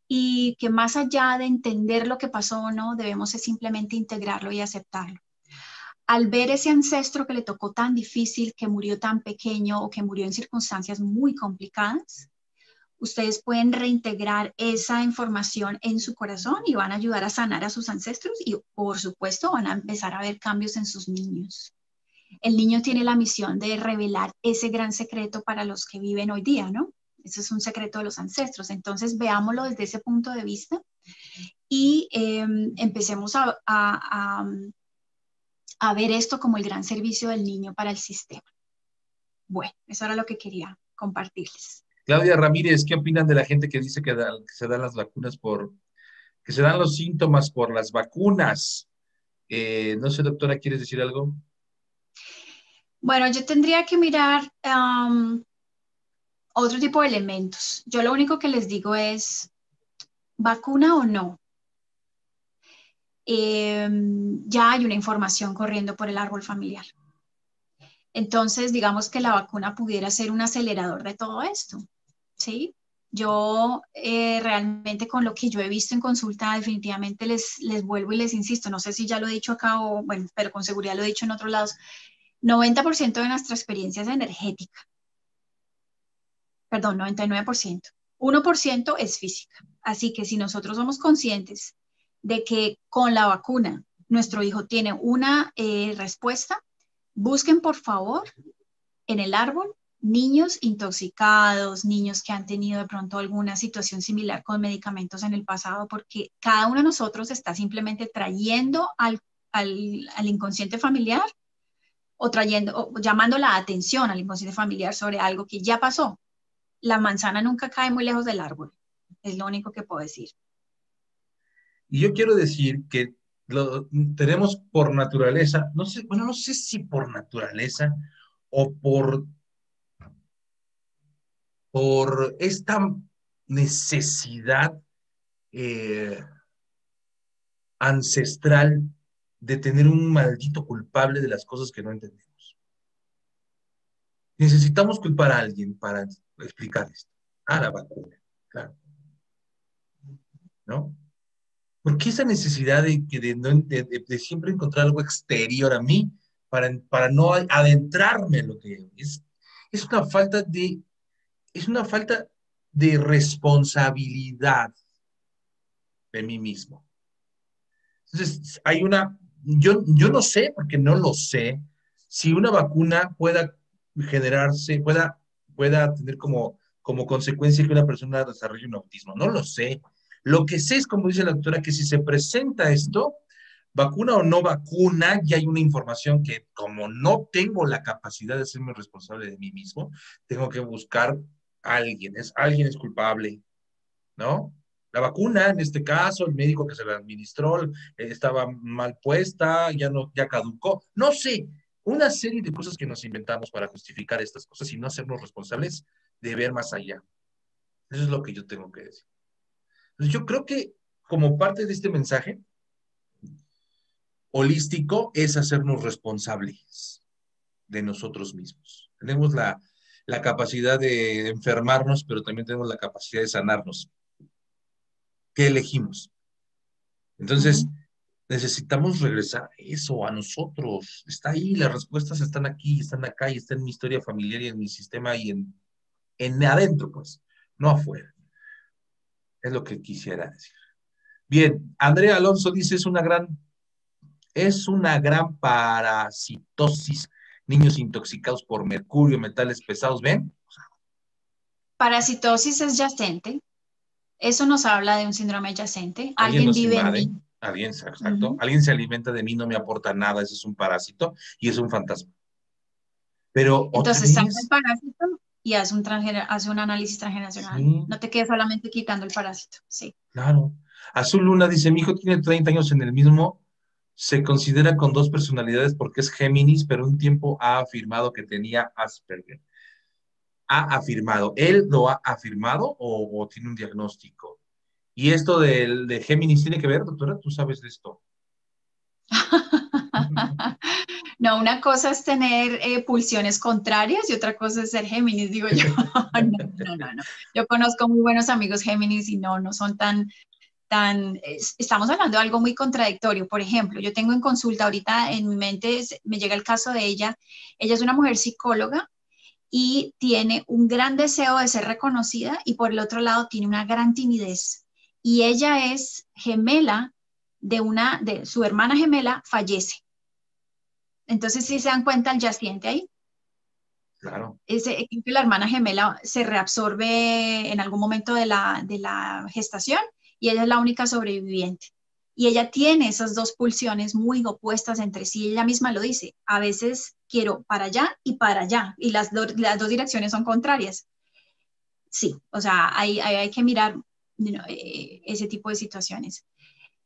Speaker 2: y que más allá de entender lo que pasó o no, debemos simplemente integrarlo y aceptarlo. Al ver ese ancestro que le tocó tan difícil, que murió tan pequeño o que murió en circunstancias muy complicadas, ustedes pueden reintegrar esa información en su corazón y van a ayudar a sanar a sus ancestros y, por supuesto, van a empezar a ver cambios en sus niños. El niño tiene la misión de revelar ese gran secreto para los que viven hoy día, ¿no? Ese es un secreto de los ancestros. Entonces, veámoslo desde ese punto de vista y empecemos a ver esto como el gran servicio del niño para el sistema. Bueno, eso era lo que quería compartirles.
Speaker 1: Claudia Ramírez, ¿qué opinan de la gente que dice que se dan las vacunas que se dan los síntomas por las vacunas? No sé, doctora, ¿quieres decir algo?
Speaker 2: Bueno, yo tendría que mirar otro tipo de elementos. Yo lo único que les digo es, vacuna o no, ya hay una información corriendo por el árbol familiar. Entonces, digamos que la vacuna pudiera ser un acelerador de todo esto, ¿sí? Yo realmente con lo que yo he visto en consulta, definitivamente les vuelvo y les insisto, no sé si ya lo he dicho acá o, bueno, pero con seguridad lo he dicho en otros lados, 90% de nuestra experiencia es energética. Perdón, 99%. 1% es física. Así que si nosotros somos conscientes de que con la vacuna nuestro hijo tiene una respuesta, busquen por favor en el árbol niños intoxicados, niños que han tenido de pronto alguna situación similar con medicamentos en el pasado, porque cada uno de nosotros está simplemente trayendo al inconsciente familiar o llamando la atención al inconsciente familiar sobre algo que ya pasó. La manzana nunca cae muy lejos del árbol, es lo único que puedo decir.
Speaker 1: Y yo quiero decir que tenemos por naturaleza, no sé, bueno, no sé si por naturaleza o por esta necesidad ancestral de tener un maldito culpable de las cosas que no entendemos. Necesitamos culpar a alguien para explicar esto. Ah, la vacuna, claro. ¿No? ¿Por qué esa necesidad de siempre encontrar algo exterior a mí para no adentrarme en lo que es una falta de responsabilidad de mí mismo? Entonces, yo no sé, porque no lo sé, si una vacuna pueda generarse, pueda tener como consecuencia que una persona desarrolle un autismo. No lo sé. Lo que sé es, como dice la doctora, que si se presenta esto, vacuna o no vacuna, ya hay una información que como no tengo la capacidad de hacerme responsable de mí mismo, tengo que buscar a alguien. Alguien es culpable, ¿no? La vacuna, en este caso, el médico que se la administró estaba mal puesta, ya caducó. No sé, Una serie de cosas que nos inventamos para justificar estas cosas y no hacernos responsables de ver más allá. Eso es lo que yo tengo que decir. Entonces, yo creo que como parte de este mensaje holístico es hacernos responsables de nosotros mismos. Tenemos la capacidad de enfermarnos, pero también tenemos la capacidad de sanarnos. ¿Qué elegimos? Entonces, necesitamos regresar a eso, a nosotros. Está ahí, las respuestas están aquí, están acá, y está en mi historia familiar y en mi sistema y en adentro, pues, no afuera. Es lo que quisiera decir. Bien, Andrea Alonso dice, es una gran parasitosis, niños intoxicados por mercurio, metales pesados, ¿ven?
Speaker 2: Parasitosis es yacente. Eso nos habla de un síndrome yacente.
Speaker 1: Alguien
Speaker 2: Alguien
Speaker 1: nos
Speaker 2: vive en
Speaker 1: invade,
Speaker 2: mí.
Speaker 1: exacto, alguien se alimenta de mí, no me aporta nada, ese es un parásito y es un fantasma. Pero otra
Speaker 2: Entonces, saca el
Speaker 1: vez,
Speaker 2: parásito y hace un análisis transgeneracional.
Speaker 1: sí,
Speaker 2: No te quedes solamente quitando el parásito. Sí.
Speaker 1: claro. Azul Luna dice, mi hijo tiene 30 años en el mismo, se considera con dos personalidades porque es Géminis, pero un tiempo ha afirmado que tenía Asperger. Ha afirmado, ¿él lo ha afirmado o tiene un diagnóstico? ¿Y esto de Géminis tiene que ver, doctora? ¿Tú sabes de esto?
Speaker 2: No, una cosa es tener pulsiones contrarias y otra cosa es ser Géminis, digo yo. No. Yo conozco muy buenos amigos Géminis y no son estamos hablando de algo muy contradictorio. Por ejemplo, yo tengo en consulta ahorita en mi mente, me llega el caso de ella. Ella es una mujer psicóloga y tiene un gran deseo de ser reconocida y por el otro lado tiene una gran timidez. Y ella es gemela de su hermana gemela, fallece. Entonces, si se dan cuenta, el yaciente ahí,
Speaker 1: Claro.
Speaker 2: la hermana gemela se reabsorbe en algún momento de la gestación y ella es la única sobreviviente. Y ella tiene esas dos pulsiones muy opuestas entre sí. Ella misma lo dice, a veces quiero para allá, y las dos direcciones son contrarias. Sí, o sea, hay que mirar ese tipo de situaciones.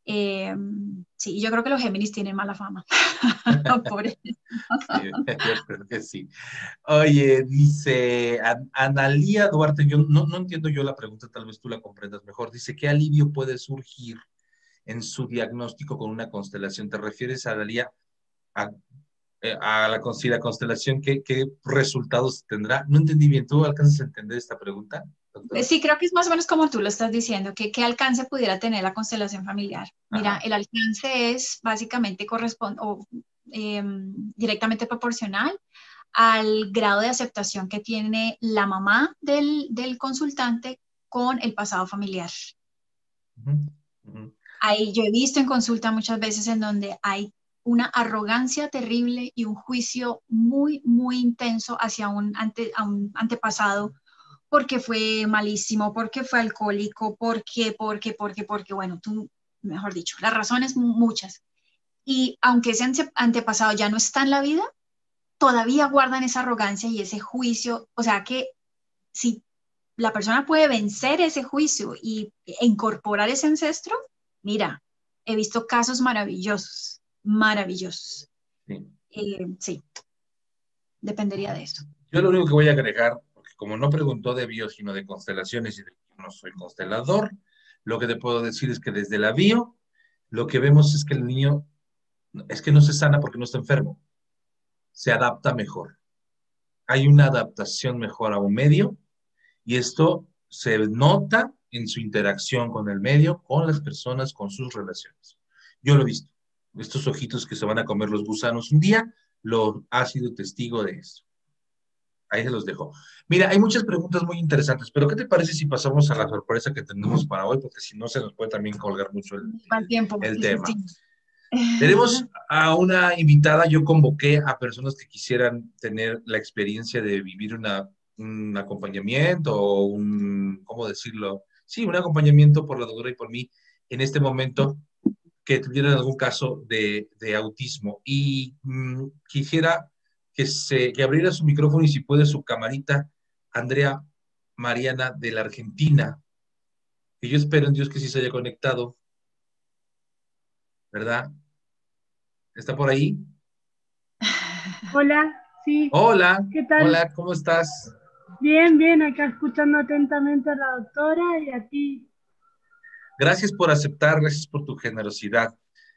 Speaker 2: Sí, yo creo que los Géminis tienen mala fama. Por eso.
Speaker 1: Sí, yo creo que sí. Oye, dice Analía Duarte, yo no entiendo yo la pregunta, tal vez tú la comprendas mejor. Dice, ¿qué alivio puede surgir en su diagnóstico con una constelación? ¿Te refieres, Analía, a, si la constelación, qué resultados tendrá? No entendí bien. ¿Tú alcanzas a entender esta pregunta, doctora?
Speaker 2: Sí, creo que es más o menos como tú lo estás diciendo, que qué alcance pudiera tener la constelación familiar. Mira,
Speaker 1: Ajá.
Speaker 2: el alcance es básicamente directamente proporcional al grado de aceptación que tiene la mamá del consultante con el pasado familiar.
Speaker 1: Uh-huh, uh-huh.
Speaker 2: Ahí yo he visto en consulta muchas veces en donde hay una arrogancia terrible y un juicio muy, muy intenso hacia a un antepasado porque fue malísimo, porque fue alcohólico, porque, bueno, tú, mejor dicho, las razones muchas. Y aunque ese antepasado ya no está en la vida, todavía guardan esa arrogancia y ese juicio. O sea que si la persona puede vencer ese juicio e incorporar ese ancestro, mira, he visto casos maravillosos, maravillosos.
Speaker 1: Sí.
Speaker 2: Sí, dependería de eso.
Speaker 1: Yo lo único que voy a agregar, porque como no preguntó de bio, sino de constelaciones, y yo no soy constelador, lo que te puedo decir es que desde la bio, lo que vemos es que el niño, es que no se sana porque no está enfermo, se adapta mejor. Hay una adaptación mejor a un medio, y esto se nota en su interacción con el medio, con las personas, con sus relaciones. Yo lo he visto. Estos ojitos que se van a comer los gusanos un día, lo ha sido testigo de esto. Ahí se los dejo. Mira, hay muchas preguntas muy interesantes, pero ¿qué te parece si pasamos a la sorpresa que tenemos para hoy? Porque si no, se nos puede también colgar mucho
Speaker 2: ¿Cuál tiempo?
Speaker 1: el
Speaker 2: Sí.
Speaker 1: tema. Tenemos a una invitada, yo convoqué a personas que quisieran tener la experiencia de vivir un acompañamiento o ¿cómo decirlo? Sí, un acompañamiento por la doctora y por mí en este momento que tuvieran algún caso de autismo. Y quisiera que abriera su micrófono y si puede su camarita, Andrea Mariana de la Argentina, que yo espero en Dios que sí se haya conectado, ¿verdad? ¿Está por ahí?
Speaker 3: Hola, sí,
Speaker 1: Hola,
Speaker 3: ¿qué tal?
Speaker 1: hola, ¿cómo estás?
Speaker 3: Bien, bien, acá escuchando atentamente a la doctora y a ti.
Speaker 1: Gracias por aceptar, gracias por tu generosidad.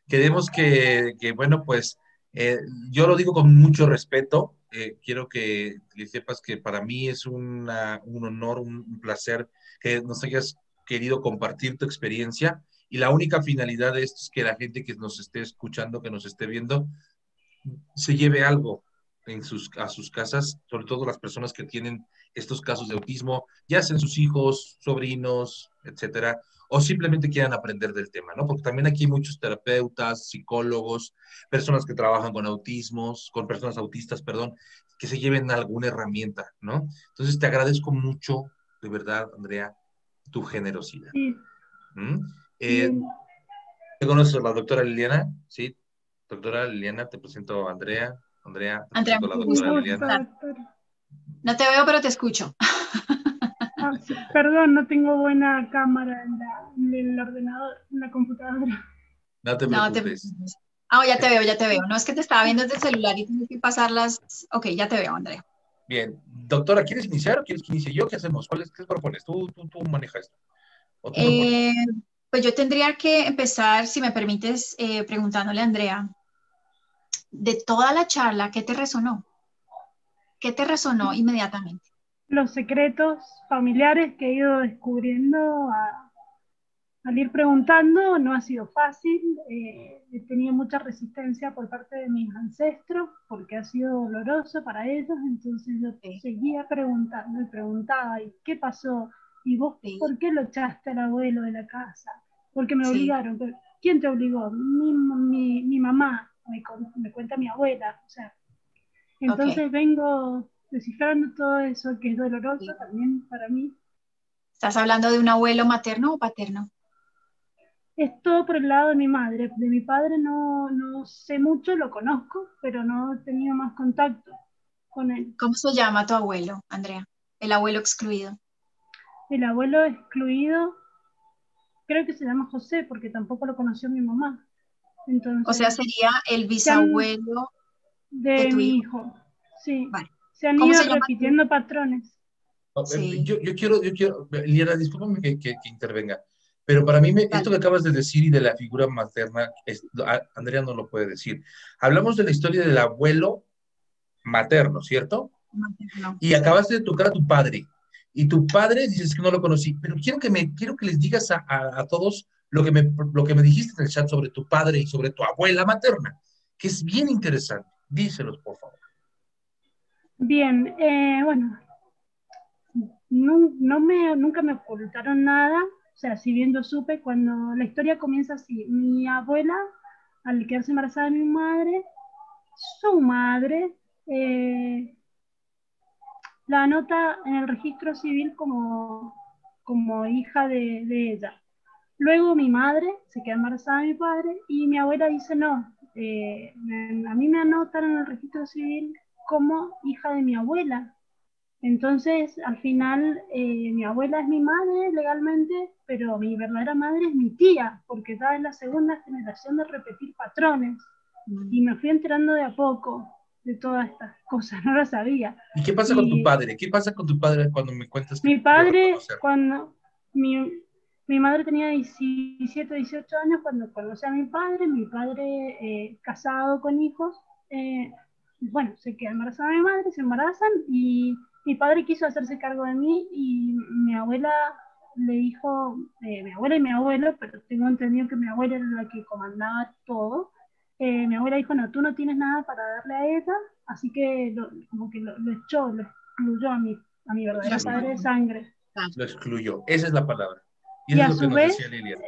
Speaker 1: Queremos bueno, pues eh, yo lo digo con mucho respeto. Quiero que sepas que para mí es un honor, un placer que nos hayas querido compartir tu experiencia. Y la única finalidad de esto es que la gente que nos esté escuchando, que nos esté viendo, se lleve algo a sus casas, sobre todo las personas que tienen estos casos de autismo, ya sean sus hijos, sobrinos, etcétera, o simplemente quieran aprender del tema, ¿no? Porque también aquí hay muchos terapeutas, psicólogos, personas que trabajan con autismos, con personas autistas, perdón, que se lleven alguna herramienta, ¿no? Entonces te agradezco mucho, de verdad, Andrea, tu generosidad.
Speaker 3: Sí,
Speaker 1: ¿Mm? Eh,
Speaker 3: bien.
Speaker 1: ¿Te conoces a la doctora Liliana? Sí, doctora Liliana, te presento a Andrea. Andrea, te
Speaker 2: Andrea,
Speaker 1: presento a la
Speaker 2: mucho
Speaker 3: Un
Speaker 2: gusto.
Speaker 1: doctora
Speaker 3: gusto,
Speaker 1: Liliana.
Speaker 3: doctora.
Speaker 2: No te veo, pero te escucho.
Speaker 3: Ah, sí, perdón, no tengo buena cámara en el ordenador, en la computadora.
Speaker 1: No te
Speaker 2: No te
Speaker 1: preocupes.
Speaker 2: preocupes. Ya te veo, ya te veo. No es que te estaba viendo desde el celular y tengo que pasarlas. Ok, ya te veo, Andrea.
Speaker 1: Bien, doctora, ¿quieres iniciar o quieres que inicie yo? ¿Qué hacemos? ¿Qué propones? Tú manejas esto. ¿O tú propones?
Speaker 2: Eh, pues yo tendría que empezar, si me permites, preguntándole a Andrea, de toda la charla, ¿qué te resonó? ¿Qué te resonó inmediatamente?
Speaker 3: Los secretos familiares que he ido descubriendo al ir preguntando no ha sido fácil. He tenido mucha resistencia por parte de mis ancestros porque ha sido doloroso para ellos. Entonces yo
Speaker 2: Sí,
Speaker 3: seguía preguntando y preguntaba, ¿y qué pasó? ¿Y vos
Speaker 2: sí,
Speaker 3: por qué lo echaste al abuelo de la casa? Porque me
Speaker 2: sí.
Speaker 3: obligaron. ¿Pero quién te obligó? Mi mamá, me cuenta mi abuela. O sea,
Speaker 2: Ok.
Speaker 3: entonces vengo descifrando todo eso que es doloroso
Speaker 2: Sí.
Speaker 3: también para mí.
Speaker 2: ¿Estás hablando de un abuelo materno o paterno?
Speaker 3: Es todo por el lado de mi madre. De mi padre no sé mucho, lo conozco, pero no he tenido más contacto con él.
Speaker 2: ¿Cómo se llama tu abuelo, Andrea? El abuelo excluido.
Speaker 3: El abuelo excluido, creo que se llama José, porque tampoco lo conoció mi mamá.
Speaker 2: O sea,
Speaker 3: Entonces,
Speaker 2: sería el
Speaker 3: se han,
Speaker 2: bisabuelo de
Speaker 3: de
Speaker 2: tu
Speaker 3: mi
Speaker 2: hijo.
Speaker 3: hijo, sí,
Speaker 2: Vale.
Speaker 3: se han
Speaker 2: ¿Cómo
Speaker 3: ido
Speaker 2: se llama tu?
Speaker 3: repitiendo patrones.
Speaker 2: Sí,
Speaker 1: Liliana, discúlpame que intervenga, pero para mí esto
Speaker 2: vale.
Speaker 1: que acabas de decir y de la figura materna, Andrea no lo puede decir. Hablamos de la historia del abuelo materno, ¿cierto?
Speaker 2: Materno.
Speaker 1: Y acabaste de tocar a tu padre. Y tu padre dices que no lo conocí, pero quiero que les digas a todos lo que me dijiste en el chat sobre tu padre y sobre tu abuela materna, que es bien interesante. Díselos, por favor.
Speaker 3: Bien, bueno, nunca me ocultaron nada, o sea, si bien lo supe, cuando la historia comienza así, mi abuela, al quedarse embarazada de mi madre, su madre eh, la anota en el registro civil como hija de ella. Luego mi madre se queda embarazada de mi padre y mi abuela dice, no, a mí me anotan en el registro civil como hija de mi abuela. Entonces, al final, mi abuela es mi madre legalmente, pero mi verdadera madre es mi tía, porque ya es la segunda generación de repetir patrones. Y
Speaker 2: Mm.
Speaker 3: me fui enterando de a poco de todas estas cosas, no lo sabía.
Speaker 1: ¿Y qué pasa con tu
Speaker 3: Y
Speaker 1: padre? ¿Qué pasa con tu padre cuando me cuentas que
Speaker 3: mi
Speaker 1: pudo
Speaker 3: padre,
Speaker 1: reconocer?
Speaker 3: cuando mi madre tenía 17, 18 años cuando conocí a mi padre casado con hijos, eh, bueno, se queda embarazada mi madre, se embarazan y mi padre quiso hacerse cargo de mí y mi abuela le dijo, mi abuela y mi abuelo, pero tengo entendido que mi abuela era la que comandaba todo. Mi abuela dijo, no, tú no tienes nada para darle a ella, así que como que lo echó, lo excluyó a mi
Speaker 1: Lo
Speaker 3: verdadero
Speaker 2: Los
Speaker 3: padre
Speaker 1: excluyó.
Speaker 3: de
Speaker 2: padres.
Speaker 3: sangre.
Speaker 2: Claro.
Speaker 1: Lo excluyó. Esa es la palabra. Y
Speaker 3: Y
Speaker 1: eso es
Speaker 3: a
Speaker 1: lo que
Speaker 3: su
Speaker 1: nos
Speaker 3: vez
Speaker 1: decía Liliana.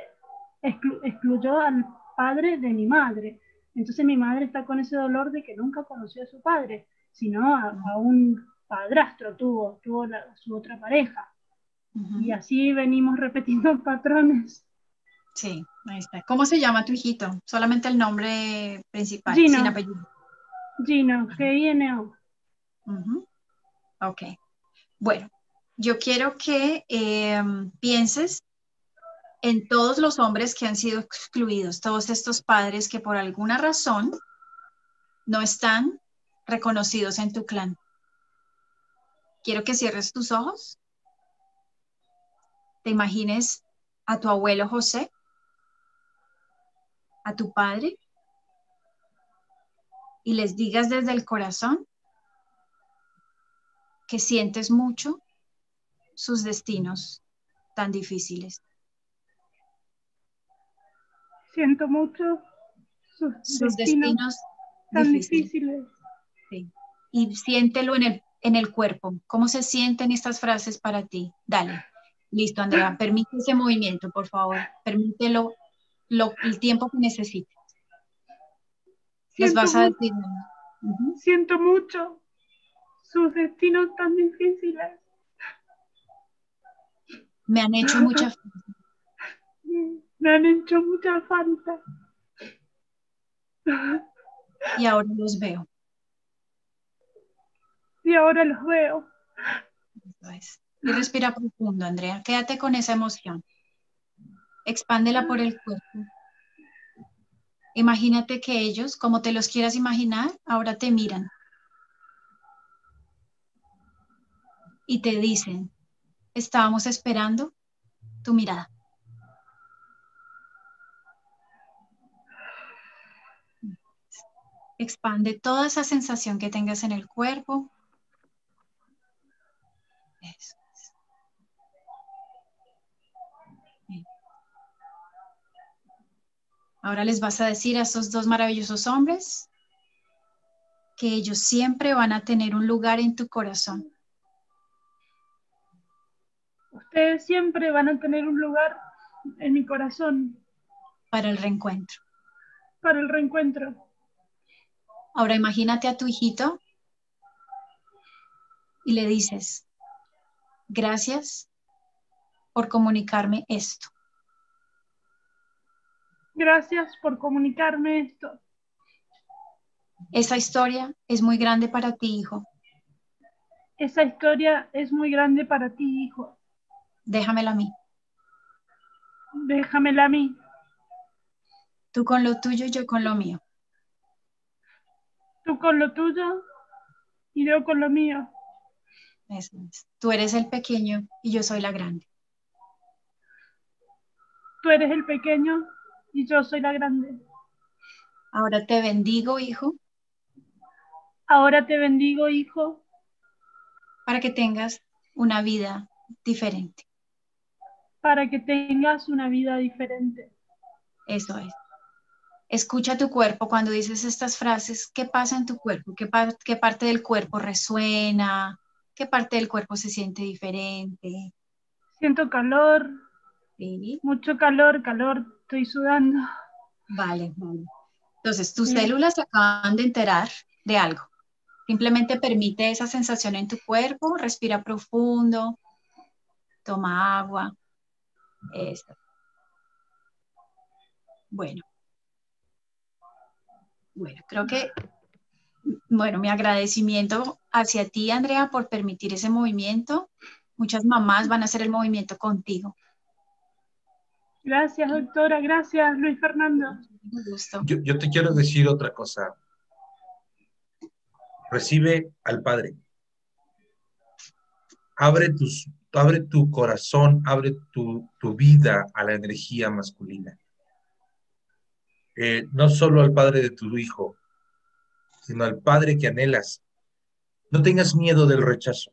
Speaker 3: excluyó al padre de mi madre. Entonces mi madre está con ese dolor de que nunca conoció a su padre, sino a un padrastro tuvo su otra pareja. Y
Speaker 2: Ujú.
Speaker 3: así venimos repitiendo patrones.
Speaker 2: Sí, ahí está. ¿Cómo se llama tu hijito? Solamente el nombre principal, sin
Speaker 3: Gino,
Speaker 2: apellido.
Speaker 3: Gino, Gino.
Speaker 2: Ujú. Ok. Bueno, yo quiero que pienses en todos los hombres que han sido excluidos, todos estos padres que por alguna razón no están reconocidos en tu clan. Quiero que cierres tus ojos. Te imagines a tu abuelo José, a tu padre, y les digas desde el corazón que sientes mucho sus destinos tan difíciles.
Speaker 3: Siento mucho sus destinos tan difíciles.
Speaker 2: Sí. Y siéntelo en el cuerpo. ¿Cómo se sienten estas frases para ti? Dale. Listo, Andrea. Permite ese movimiento, por favor. Permítelo el tiempo que necesites. Les vas a decir.
Speaker 3: Siento mucho sus destinos tan difíciles.
Speaker 2: Me han hecho mucha falta.
Speaker 3: Me han hecho mucha falta.
Speaker 2: Y ahora los veo.
Speaker 3: Y ahora los veo.
Speaker 2: Eso es. Y respira profundo, Andrea. Quédate con esa emoción. Expándela por el cuerpo. Imagínate que ellos, como te los quieras imaginar, ahora te miran. Y te dicen, estábamos esperando tu mirada. Expande toda esa sensación que tengas en el cuerpo. Eso es. Bien. Ahora les vas a decir a esos dos maravillosos hombres que ellos siempre van a tener un lugar en tu corazón.
Speaker 3: Ustedes siempre van a tener un lugar en mi corazón.
Speaker 2: Para el reencuentro.
Speaker 3: Para el reencuentro.
Speaker 2: Ahora imagínate a tu hijito y le dices, gracias por comunicarme esto.
Speaker 3: Gracias por comunicarme esto.
Speaker 2: Esa historia es muy grande para ti, hijo.
Speaker 3: Esa historia es muy grande para ti, hijo.
Speaker 2: Déjamela a mí.
Speaker 3: Déjamela a mí.
Speaker 2: Tú con lo tuyo, yo con lo mío.
Speaker 3: Tú con lo tuyo y yo con lo mío.
Speaker 2: Eso es. Tú eres el pequeño y yo soy la grande.
Speaker 3: Tú eres el pequeño y yo soy la grande.
Speaker 2: Ahora te bendigo, hijo.
Speaker 3: Ahora te bendigo, hijo.
Speaker 2: Para que tengas una vida diferente.
Speaker 3: Para que tengas una vida diferente.
Speaker 2: Eso es. Escucha tu cuerpo cuando dices estas frases. ¿Qué pasa en tu cuerpo? ¿Qué parte del cuerpo resuena? ¿Qué parte del cuerpo se siente diferente?
Speaker 3: Siento calor.
Speaker 2: ¿Sí?
Speaker 3: Mucho calor, estoy sudando.
Speaker 2: Vale. Entonces, tus células se acaban de enterar de algo. Simplemente permite esa sensación en tu cuerpo, respira profundo, toma agua. Eso. Bueno, creo que, mi agradecimiento hacia ti, Andrea, por permitir ese movimiento. Muchas mamás van a hacer el movimiento contigo.
Speaker 3: Gracias, doctora. Gracias, Luis Fernando.
Speaker 2: Un gusto.
Speaker 1: Yo te quiero decir otra cosa. Recibe al Padre. Abre tu corazón, abre tu vida a la energía masculina. No solo al Padre de tu hijo, sino al Padre que anhelas. No tengas miedo del rechazo.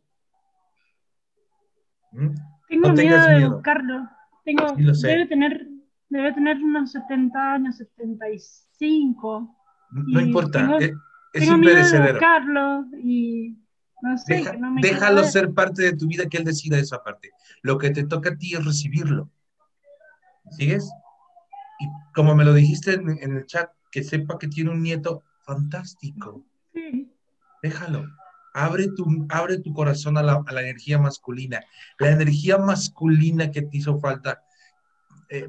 Speaker 3: Tengo miedo de buscarlo.
Speaker 1: Sí, lo sé.
Speaker 3: Debe tener unos 70 años, 75.
Speaker 1: No importa, es
Speaker 3: tengo miedo de
Speaker 1: imperecedero.
Speaker 3: buscarlo y no sé, que no me
Speaker 1: déjalo ser parte de tu vida, que él decida esa parte. Lo que te toca a ti es recibirlo. ¿Sigues? Y como me lo dijiste en el chat, que sepa que tiene un nieto fantástico.
Speaker 3: Sí.
Speaker 1: Déjalo. Abre tu corazón a la energía masculina. La energía masculina que te hizo falta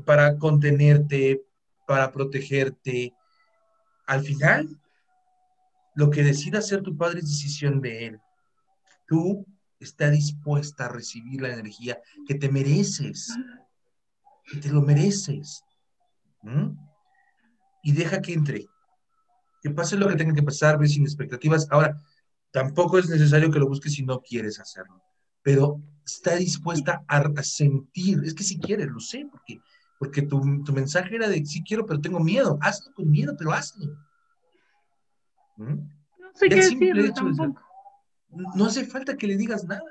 Speaker 1: para contenerte, para protegerte. Al final, lo que decida hacer tu padre es decisión de él. Tú estás dispuesta a recibir la energía que te mereces. Que te lo mereces. Y deja que entre. que pase lo que tenga que pasar, ve sin expectativas. Ahora, tampoco es necesario que lo busques si no quieres hacerlo, pero está dispuesta a sentir, es que si quieres, lo sé, porque tu mensaje era de sí quiero, pero tengo miedo, hazlo con miedo, pero hazlo. ¿Mm?
Speaker 3: No sé
Speaker 1: Y
Speaker 3: qué
Speaker 1: el simple
Speaker 3: decirle
Speaker 1: hecho de ser,
Speaker 3: tampoco.
Speaker 1: no hace falta que le digas nada.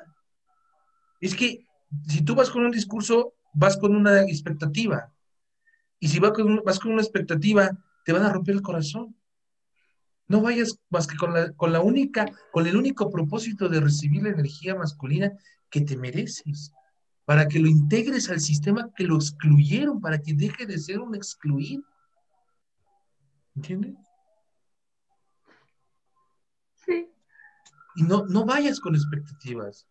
Speaker 1: Es que si tú vas con un discurso, vas con una expectativa, y si vas con una expectativa, te van a romper el corazón. No vayas más que con el único propósito de recibir la energía masculina que te mereces, para que lo integres al sistema que lo excluyeron, para que deje de ser un excluido. ¿Entiendes?
Speaker 3: Sí,
Speaker 1: Y no vayas con expectativas,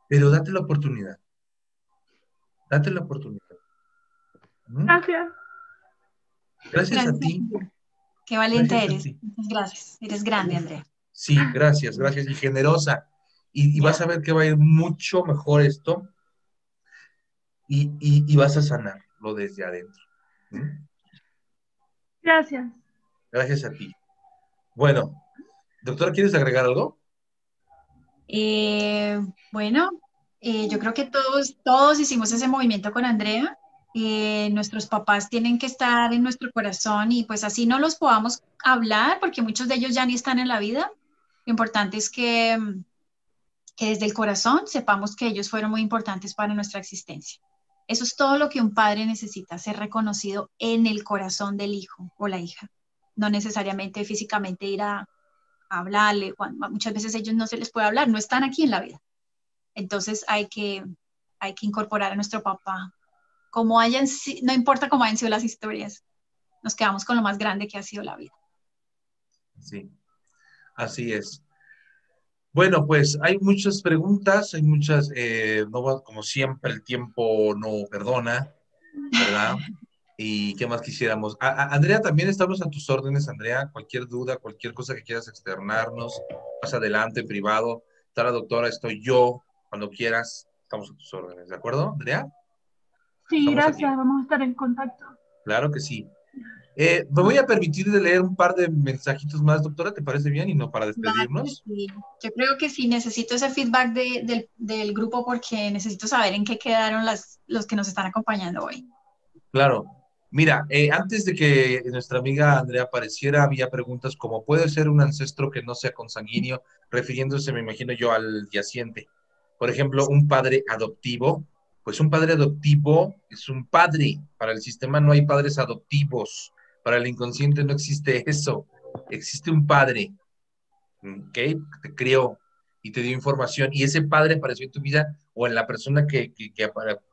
Speaker 1: pero date la oportunidad. Date la oportunidad. ¿Mm?
Speaker 3: gracias.
Speaker 1: Gracias a
Speaker 2: Gracias.
Speaker 1: ti.
Speaker 2: Qué valiente
Speaker 1: Gracias a
Speaker 2: eres.
Speaker 1: ti.
Speaker 2: Muchas gracias. Eres grande,
Speaker 1: Uf,
Speaker 2: Andrea.
Speaker 1: sí, gracias, gracias. Y generosa. Y vas a ver que va a ir mucho mejor esto y vas a sanarlo desde adentro. ¿Mm?
Speaker 3: Gracias.
Speaker 1: Gracias a ti. Bueno, doctora, ¿quieres agregar algo?
Speaker 2: Eh, bueno, yo creo que todos hicimos ese movimiento con Andrea. Nuestros papás tienen que estar en nuestro corazón y pues así no los podamos hablar porque muchos de ellos ya ni están en la vida. Lo importante es que desde el corazón sepamos que ellos fueron muy importantes para nuestra existencia. Eso es todo lo que un padre necesita, ser reconocido en el corazón del hijo o la hija. No necesariamente físicamente ir a hablarle, muchas veces ellos no se les puede hablar, no están aquí en la vida. Entonces hay que incorporar a nuestro papá, no importa cómo hayan sido las historias, nos quedamos con lo más grande que ha sido la vida.
Speaker 1: Sí, así es. Bueno, pues hay muchas preguntas, hay muchas, como siempre, el tiempo no perdona, ¿verdad? ¿Y qué más quisiéramos? Andrea, también estamos a tus órdenes, Andrea. Cualquier duda, cualquier cosa que quieras externarnos, más adelante en privado. Está la doctora, estoy yo, cuando quieras, estamos a tus órdenes, ¿de acuerdo, Andrea?
Speaker 3: Sí,
Speaker 1: Estamos
Speaker 3: gracias.
Speaker 1: aquí.
Speaker 3: Vamos a estar en contacto.
Speaker 1: Claro que sí. Me voy a permitir de leer un par de mensajitos más, doctora, ¿te parece bien? Y no para
Speaker 2: Claro que
Speaker 1: despedirnos.
Speaker 2: sí. Yo creo que sí, necesito ese feedback del grupo porque necesito saber en qué quedaron los que nos están acompañando hoy.
Speaker 1: Claro. Mira, antes de que nuestra amiga Andrea apareciera, había preguntas como, ¿puede ser un ancestro que no sea consanguíneo? Refiriéndose, me imagino yo, al yaciente. Por ejemplo, un padre adoptivo. Pues un padre adoptivo es un padre. Para el sistema no hay padres adoptivos. Para el inconsciente no existe eso. Existe un padre, ¿ok? Que te crió y te dio información. Y ese padre apareció en tu vida o en la persona que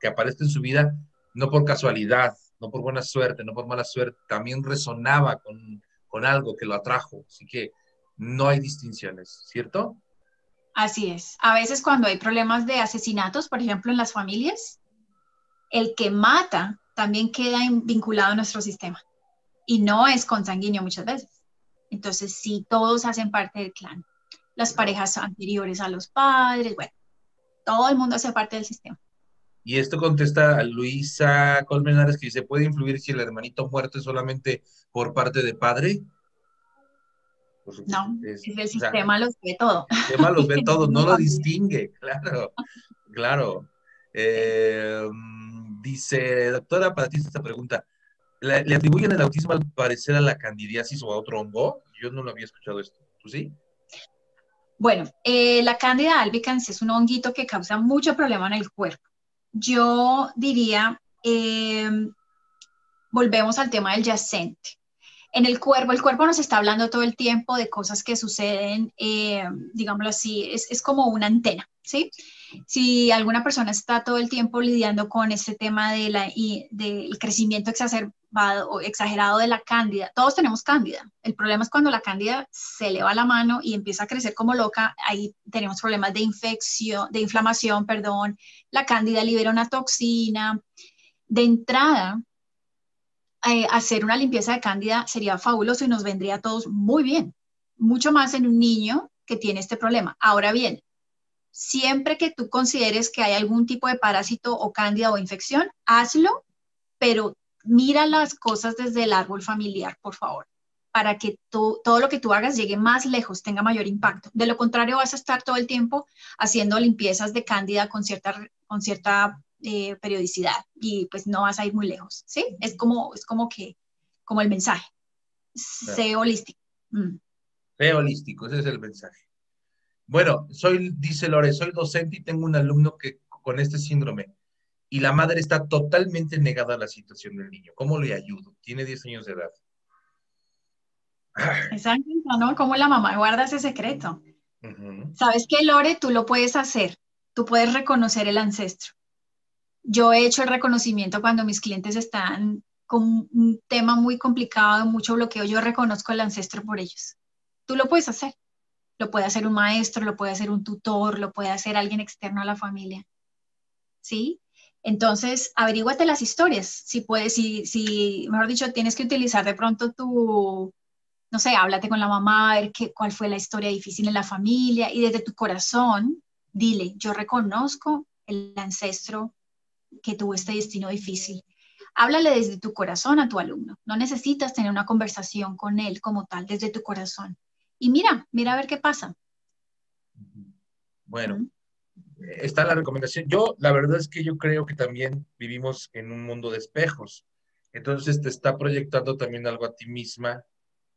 Speaker 1: aparece en su vida, no por casualidad, no por buena suerte, no por mala suerte, también resonaba con algo que lo atrajo. Así que no hay distinciones, ¿cierto?
Speaker 2: Así es. A veces cuando hay problemas de asesinatos, por ejemplo, en las familias, el que mata también queda vinculado a nuestro sistema y no es consanguíneo muchas veces. Entonces, sí, todos hacen parte del clan. Las parejas anteriores a los padres, bueno, todo el mundo hace parte del sistema.
Speaker 1: Y esto contesta a Luisa Colmenares que dice, ¿puede influir si el hermanito muerto es solamente por parte de padre? Por supuesto
Speaker 2: No,
Speaker 1: que es.
Speaker 2: es el
Speaker 1: O sea,
Speaker 2: sistema los ve todo.
Speaker 1: el sistema los ve todos, no
Speaker 2: Mi
Speaker 1: lo
Speaker 2: familia.
Speaker 1: distingue, claro, claro.
Speaker 2: Sí.
Speaker 1: Dice, doctora, para ti esta pregunta, ¿le atribuyen el autismo al parecer a la candidiasis o a otro hongo? Yo no lo había escuchado esto, ¿tú sí?
Speaker 2: Bueno, la Candida albicans es un honguito que causa mucho problema en el cuerpo. Yo diría, volvemos al tema del yacente. En el cuerpo nos está hablando todo el tiempo de cosas que suceden, digámoslo así, es como una antena, ¿sí? Si alguna persona está todo el tiempo lidiando con este tema del crecimiento exacerbado o exagerado de la cándida, todos tenemos cándida. El problema es cuando la cándida se eleva la mano y empieza a crecer como loca, ahí tenemos problemas de inflamación, perdón. La cándida libera una toxina. De entrada, hacer una limpieza de cándida sería fabuloso y nos vendría a todos muy bien, mucho más en un niño que tiene este problema. Ahora bien, siempre que tú consideres que hay algún tipo de parásito o cándida o infección, hazlo, pero mira las cosas desde el árbol familiar, por favor, para que todo lo que tú hagas llegue más lejos, tenga mayor impacto. De lo contrario, vas a estar todo el tiempo haciendo limpiezas de cándida con cierta periodicidad y pues no vas a ir muy lejos, ¿sí? Es como el mensaje. Sé holístico.
Speaker 1: Sé holístico, ese es el mensaje. Bueno, dice Lore, soy docente y tengo un alumno que con este síndrome y la madre está totalmente negada a la situación del niño. ¿Cómo le ayudo? Tiene 10 años de edad.
Speaker 2: Exacto, ¿no? ¿Cómo la mamá guarda ese secreto? ¿Sabes qué, Lore? Tú lo puedes hacer. Tú puedes reconocer el ancestro. Yo he hecho el reconocimiento cuando mis clientes están con un tema muy complicado, mucho bloqueo. Yo reconozco el ancestro por ellos. Tú lo puedes hacer. Lo puede hacer un maestro, lo puede hacer un tutor, lo puede hacer alguien externo a la familia. ¿Sí? Entonces, averíguate las historias. Si puedes, mejor dicho, tienes que utilizar de pronto no sé, háblate con la mamá, a ver cuál fue la historia difícil en la familia y desde tu corazón, dile, yo reconozco el ancestro que tuvo este destino difícil. Háblale desde tu corazón a tu alumno. No necesitas tener una conversación con él como tal, desde tu corazón. Y mira a ver qué pasa.
Speaker 1: Bueno, está la recomendación. La verdad es que yo creo que también vivimos en un mundo de espejos. Entonces te está proyectando también algo a ti misma,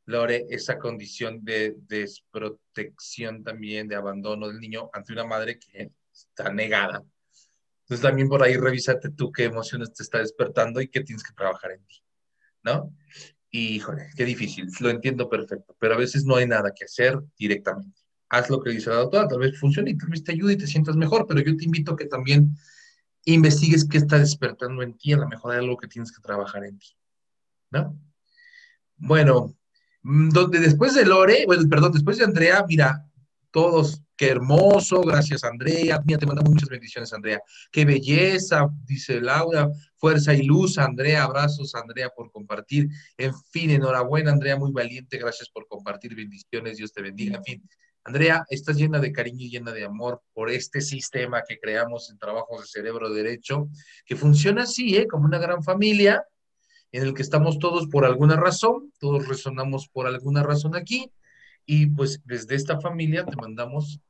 Speaker 1: Lore, esa condición de desprotección también, de abandono del niño ante una madre que está negada. Entonces también por ahí revísate tú qué emociones te está despertando y qué tienes que trabajar en ti, ¿no? Y, híjole, qué difícil, lo entiendo perfecto, pero a veces no hay nada que hacer directamente. Haz lo que dice la doctora, tal vez funcione y tal vez te ayude y te sientas mejor, pero yo te invito a que también investigues qué está despertando en ti, a lo mejor hay algo que tienes que trabajar en ti, ¿no? Bueno, después de Lore, bueno, perdón, después de Andrea, mira, todos, qué hermoso, gracias Andrea, mira, te mandamos muchas bendiciones Andrea, qué belleza, dice Laura, fuerza y luz Andrea, abrazos Andrea por compartir, en fin, enhorabuena Andrea, muy valiente, gracias por compartir, bendiciones, Dios te bendiga, en fin, Andrea, estás llena de cariño y llena de amor por este sistema que creamos en Trabajos de Cerebro Derecho, que funciona así, como una gran familia, en el que estamos todos por alguna razón, todos resonamos por alguna razón aquí, y pues desde esta familia te mandamos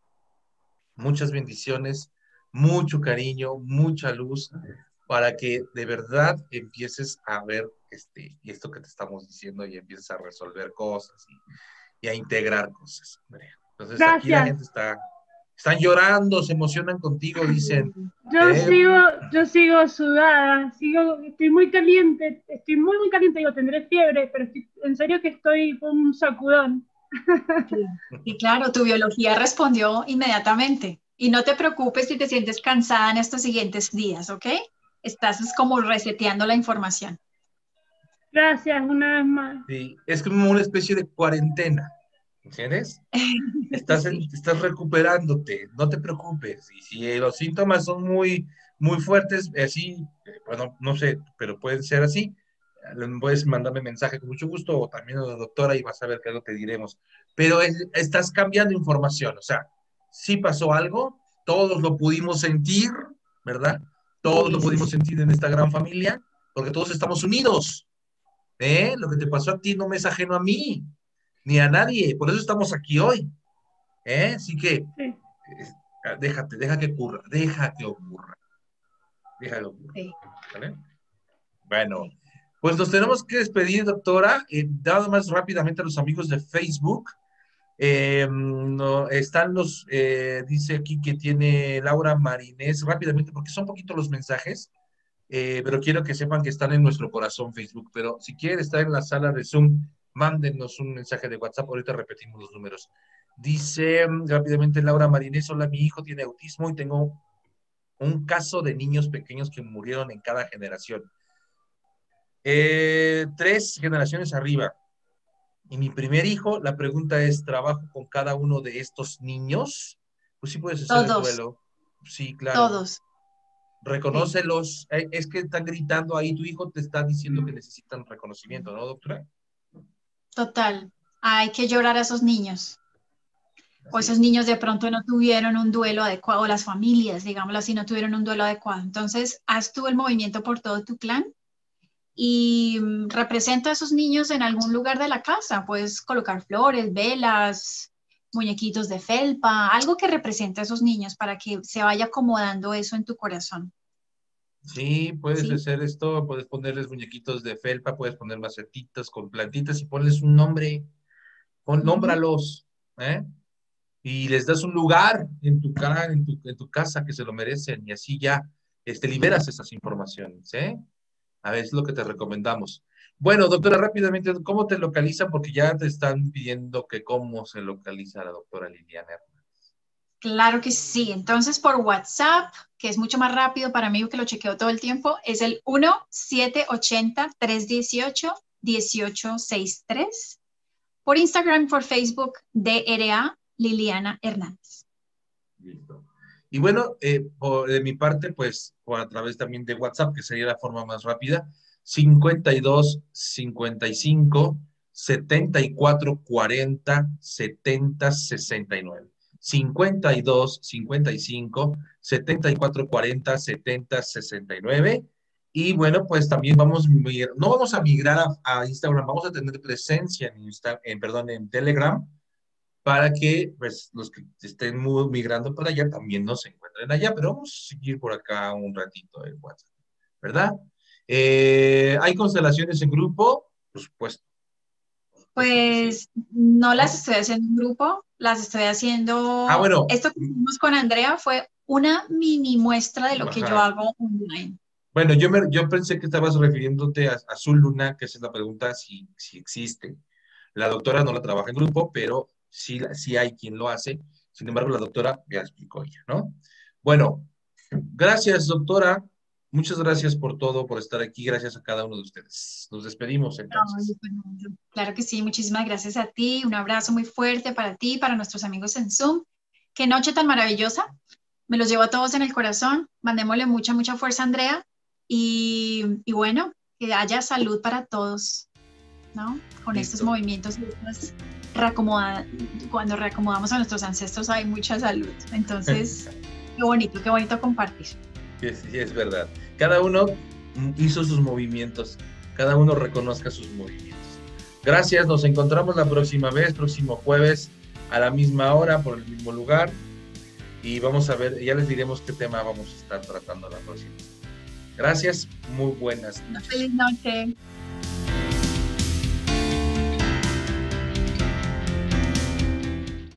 Speaker 1: muchas bendiciones, mucho cariño, mucha luz, para que de verdad empieces a ver esto que te estamos diciendo y empieces a resolver cosas y a integrar cosas. Entonces
Speaker 3: Gracias.
Speaker 1: Aquí la gente están llorando, se emocionan contigo, dicen.
Speaker 3: Yo sigo sudada, estoy muy caliente, muy caliente, tendré fiebre, pero en serio que estoy con un sacudón.
Speaker 2: Y claro, tu biología respondió inmediatamente. Y no te preocupes si te sientes cansada en estos siguientes días, ¿ok? Estás como reseteando la información.
Speaker 3: Gracias, una vez más.
Speaker 1: Sí, es como una especie de cuarentena, ¿entiendes? Estás recuperándote, no te preocupes. Y si los síntomas son muy, muy fuertes, así, bueno, no sé, pero pueden ser así, puedes mandarme mensaje con mucho gusto o también a la doctora y vas a ver qué es lo que diremos. Pero estás cambiando información, o sea, sí pasó algo, todos lo pudimos sentir, ¿verdad? Todos lo pudimos sentir en esta gran familia, porque todos estamos unidos. Lo que te pasó a ti no me es ajeno a mí, ni a nadie, por eso estamos aquí hoy. Así que
Speaker 3: sí.
Speaker 1: deja que ocurra, deja que ocurra. Sí. ¿Vale? Bueno, pues nos tenemos que despedir, doctora. Nada más rápidamente a los amigos de Facebook. Están dice aquí que tiene Laura Marinés, rápidamente, porque son poquitos los mensajes, pero quiero que sepan que están en nuestro corazón Facebook. Pero si quieren estar en la sala de Zoom, mándenos un mensaje de WhatsApp, ahorita repetimos los números. Dice rápidamente Laura Marinés, hola, mi hijo tiene autismo y tengo un caso de niños pequeños que murieron en cada generación. 3 generaciones arriba. Y mi primer hijo, la pregunta es, ¿trabajo con cada uno de estos niños? Pues sí puedes hacer el duelo. Sí, claro.
Speaker 2: Todos.
Speaker 1: Reconócelos. Sí. Es que están gritando ahí, tu hijo te está diciendo que necesitan reconocimiento, ¿no, doctora?
Speaker 2: Total. Hay que llorar a esos niños. O esos niños de pronto no tuvieron un duelo adecuado, o las familias, digámoslo así, no tuvieron un duelo adecuado. Entonces, haz tú el movimiento por todo tu clan y representa a esos niños en algún lugar de la casa. Puedes colocar flores, velas, muñequitos de felpa, algo que represente a esos niños para que se vaya acomodando eso en tu corazón.
Speaker 1: Sí, puedes
Speaker 2: ¿Sí?
Speaker 1: hacer esto, puedes ponerles muñequitos de felpa, puedes poner macetitas con plantitas y ponles un nombre, nómbralos, ¿eh? Y les das un lugar en tu cara, en tu casa que se lo merecen y así ya liberas esas informaciones, ¿eh? A ver, es lo que te recomendamos. Bueno, doctora, rápidamente, ¿cómo te localiza? Porque ya te están pidiendo que cómo se localiza la doctora Liliana Hernández.
Speaker 2: Claro que sí. Entonces, por WhatsApp, que es mucho más rápido para mí, que lo chequeo todo el tiempo, es el 1-780-318-1863. Por Instagram y por Facebook, DRA Liliana Hernández.
Speaker 1: Listo. Y bueno, de mi parte, pues, a través también de WhatsApp, que sería la forma más rápida, 52 55 74 40 70 69. 52 55 74 40 70 69. Y bueno, pues también no vamos a migrar a Instagram, vamos a tener presencia en Telegram, para que pues, los que estén migrando para allá también nos encuentren allá, pero vamos a seguir por acá un ratito en WhatsApp, ¿verdad? ¿Hay constelaciones en grupo? Por supuesto.
Speaker 2: Pues no las estoy haciendo en grupo, las estoy haciendo...
Speaker 1: Bueno.
Speaker 2: Esto que hicimos con Andrea fue una mini muestra de lo que yo hago online.
Speaker 1: Bueno, yo pensé que estabas refiriéndote a Azul Luna, que esa es la pregunta, si existe. La doctora no la trabaja en grupo, pero sí hay quien lo hace. Sin embargo, la doctora ya explicó ella, ¿no? Bueno, gracias, doctora. Muchas gracias por todo, por estar aquí. Gracias a cada uno de ustedes. Nos despedimos entonces.
Speaker 2: Claro que sí, muchísimas gracias a ti. Un abrazo muy fuerte para ti, para nuestros amigos en Zoom. Qué noche tan maravillosa. Me los llevo a todos en el corazón. Mandémosle mucha, mucha fuerza a Andrea. Y bueno, que haya salud para todos, ¿no? Con estos movimientos, cuando reacomodamos a nuestros ancestros hay mucha salud. Entonces, qué bonito compartir.
Speaker 1: Sí, es verdad. Cada uno hizo sus movimientos, cada uno reconozca sus movimientos. Gracias, nos encontramos la próxima vez, próximo jueves, a la misma hora, por el mismo lugar. Y vamos a ver, ya les diremos qué tema vamos a estar tratando la próxima. Gracias, muy buenas noches.
Speaker 2: Feliz noche.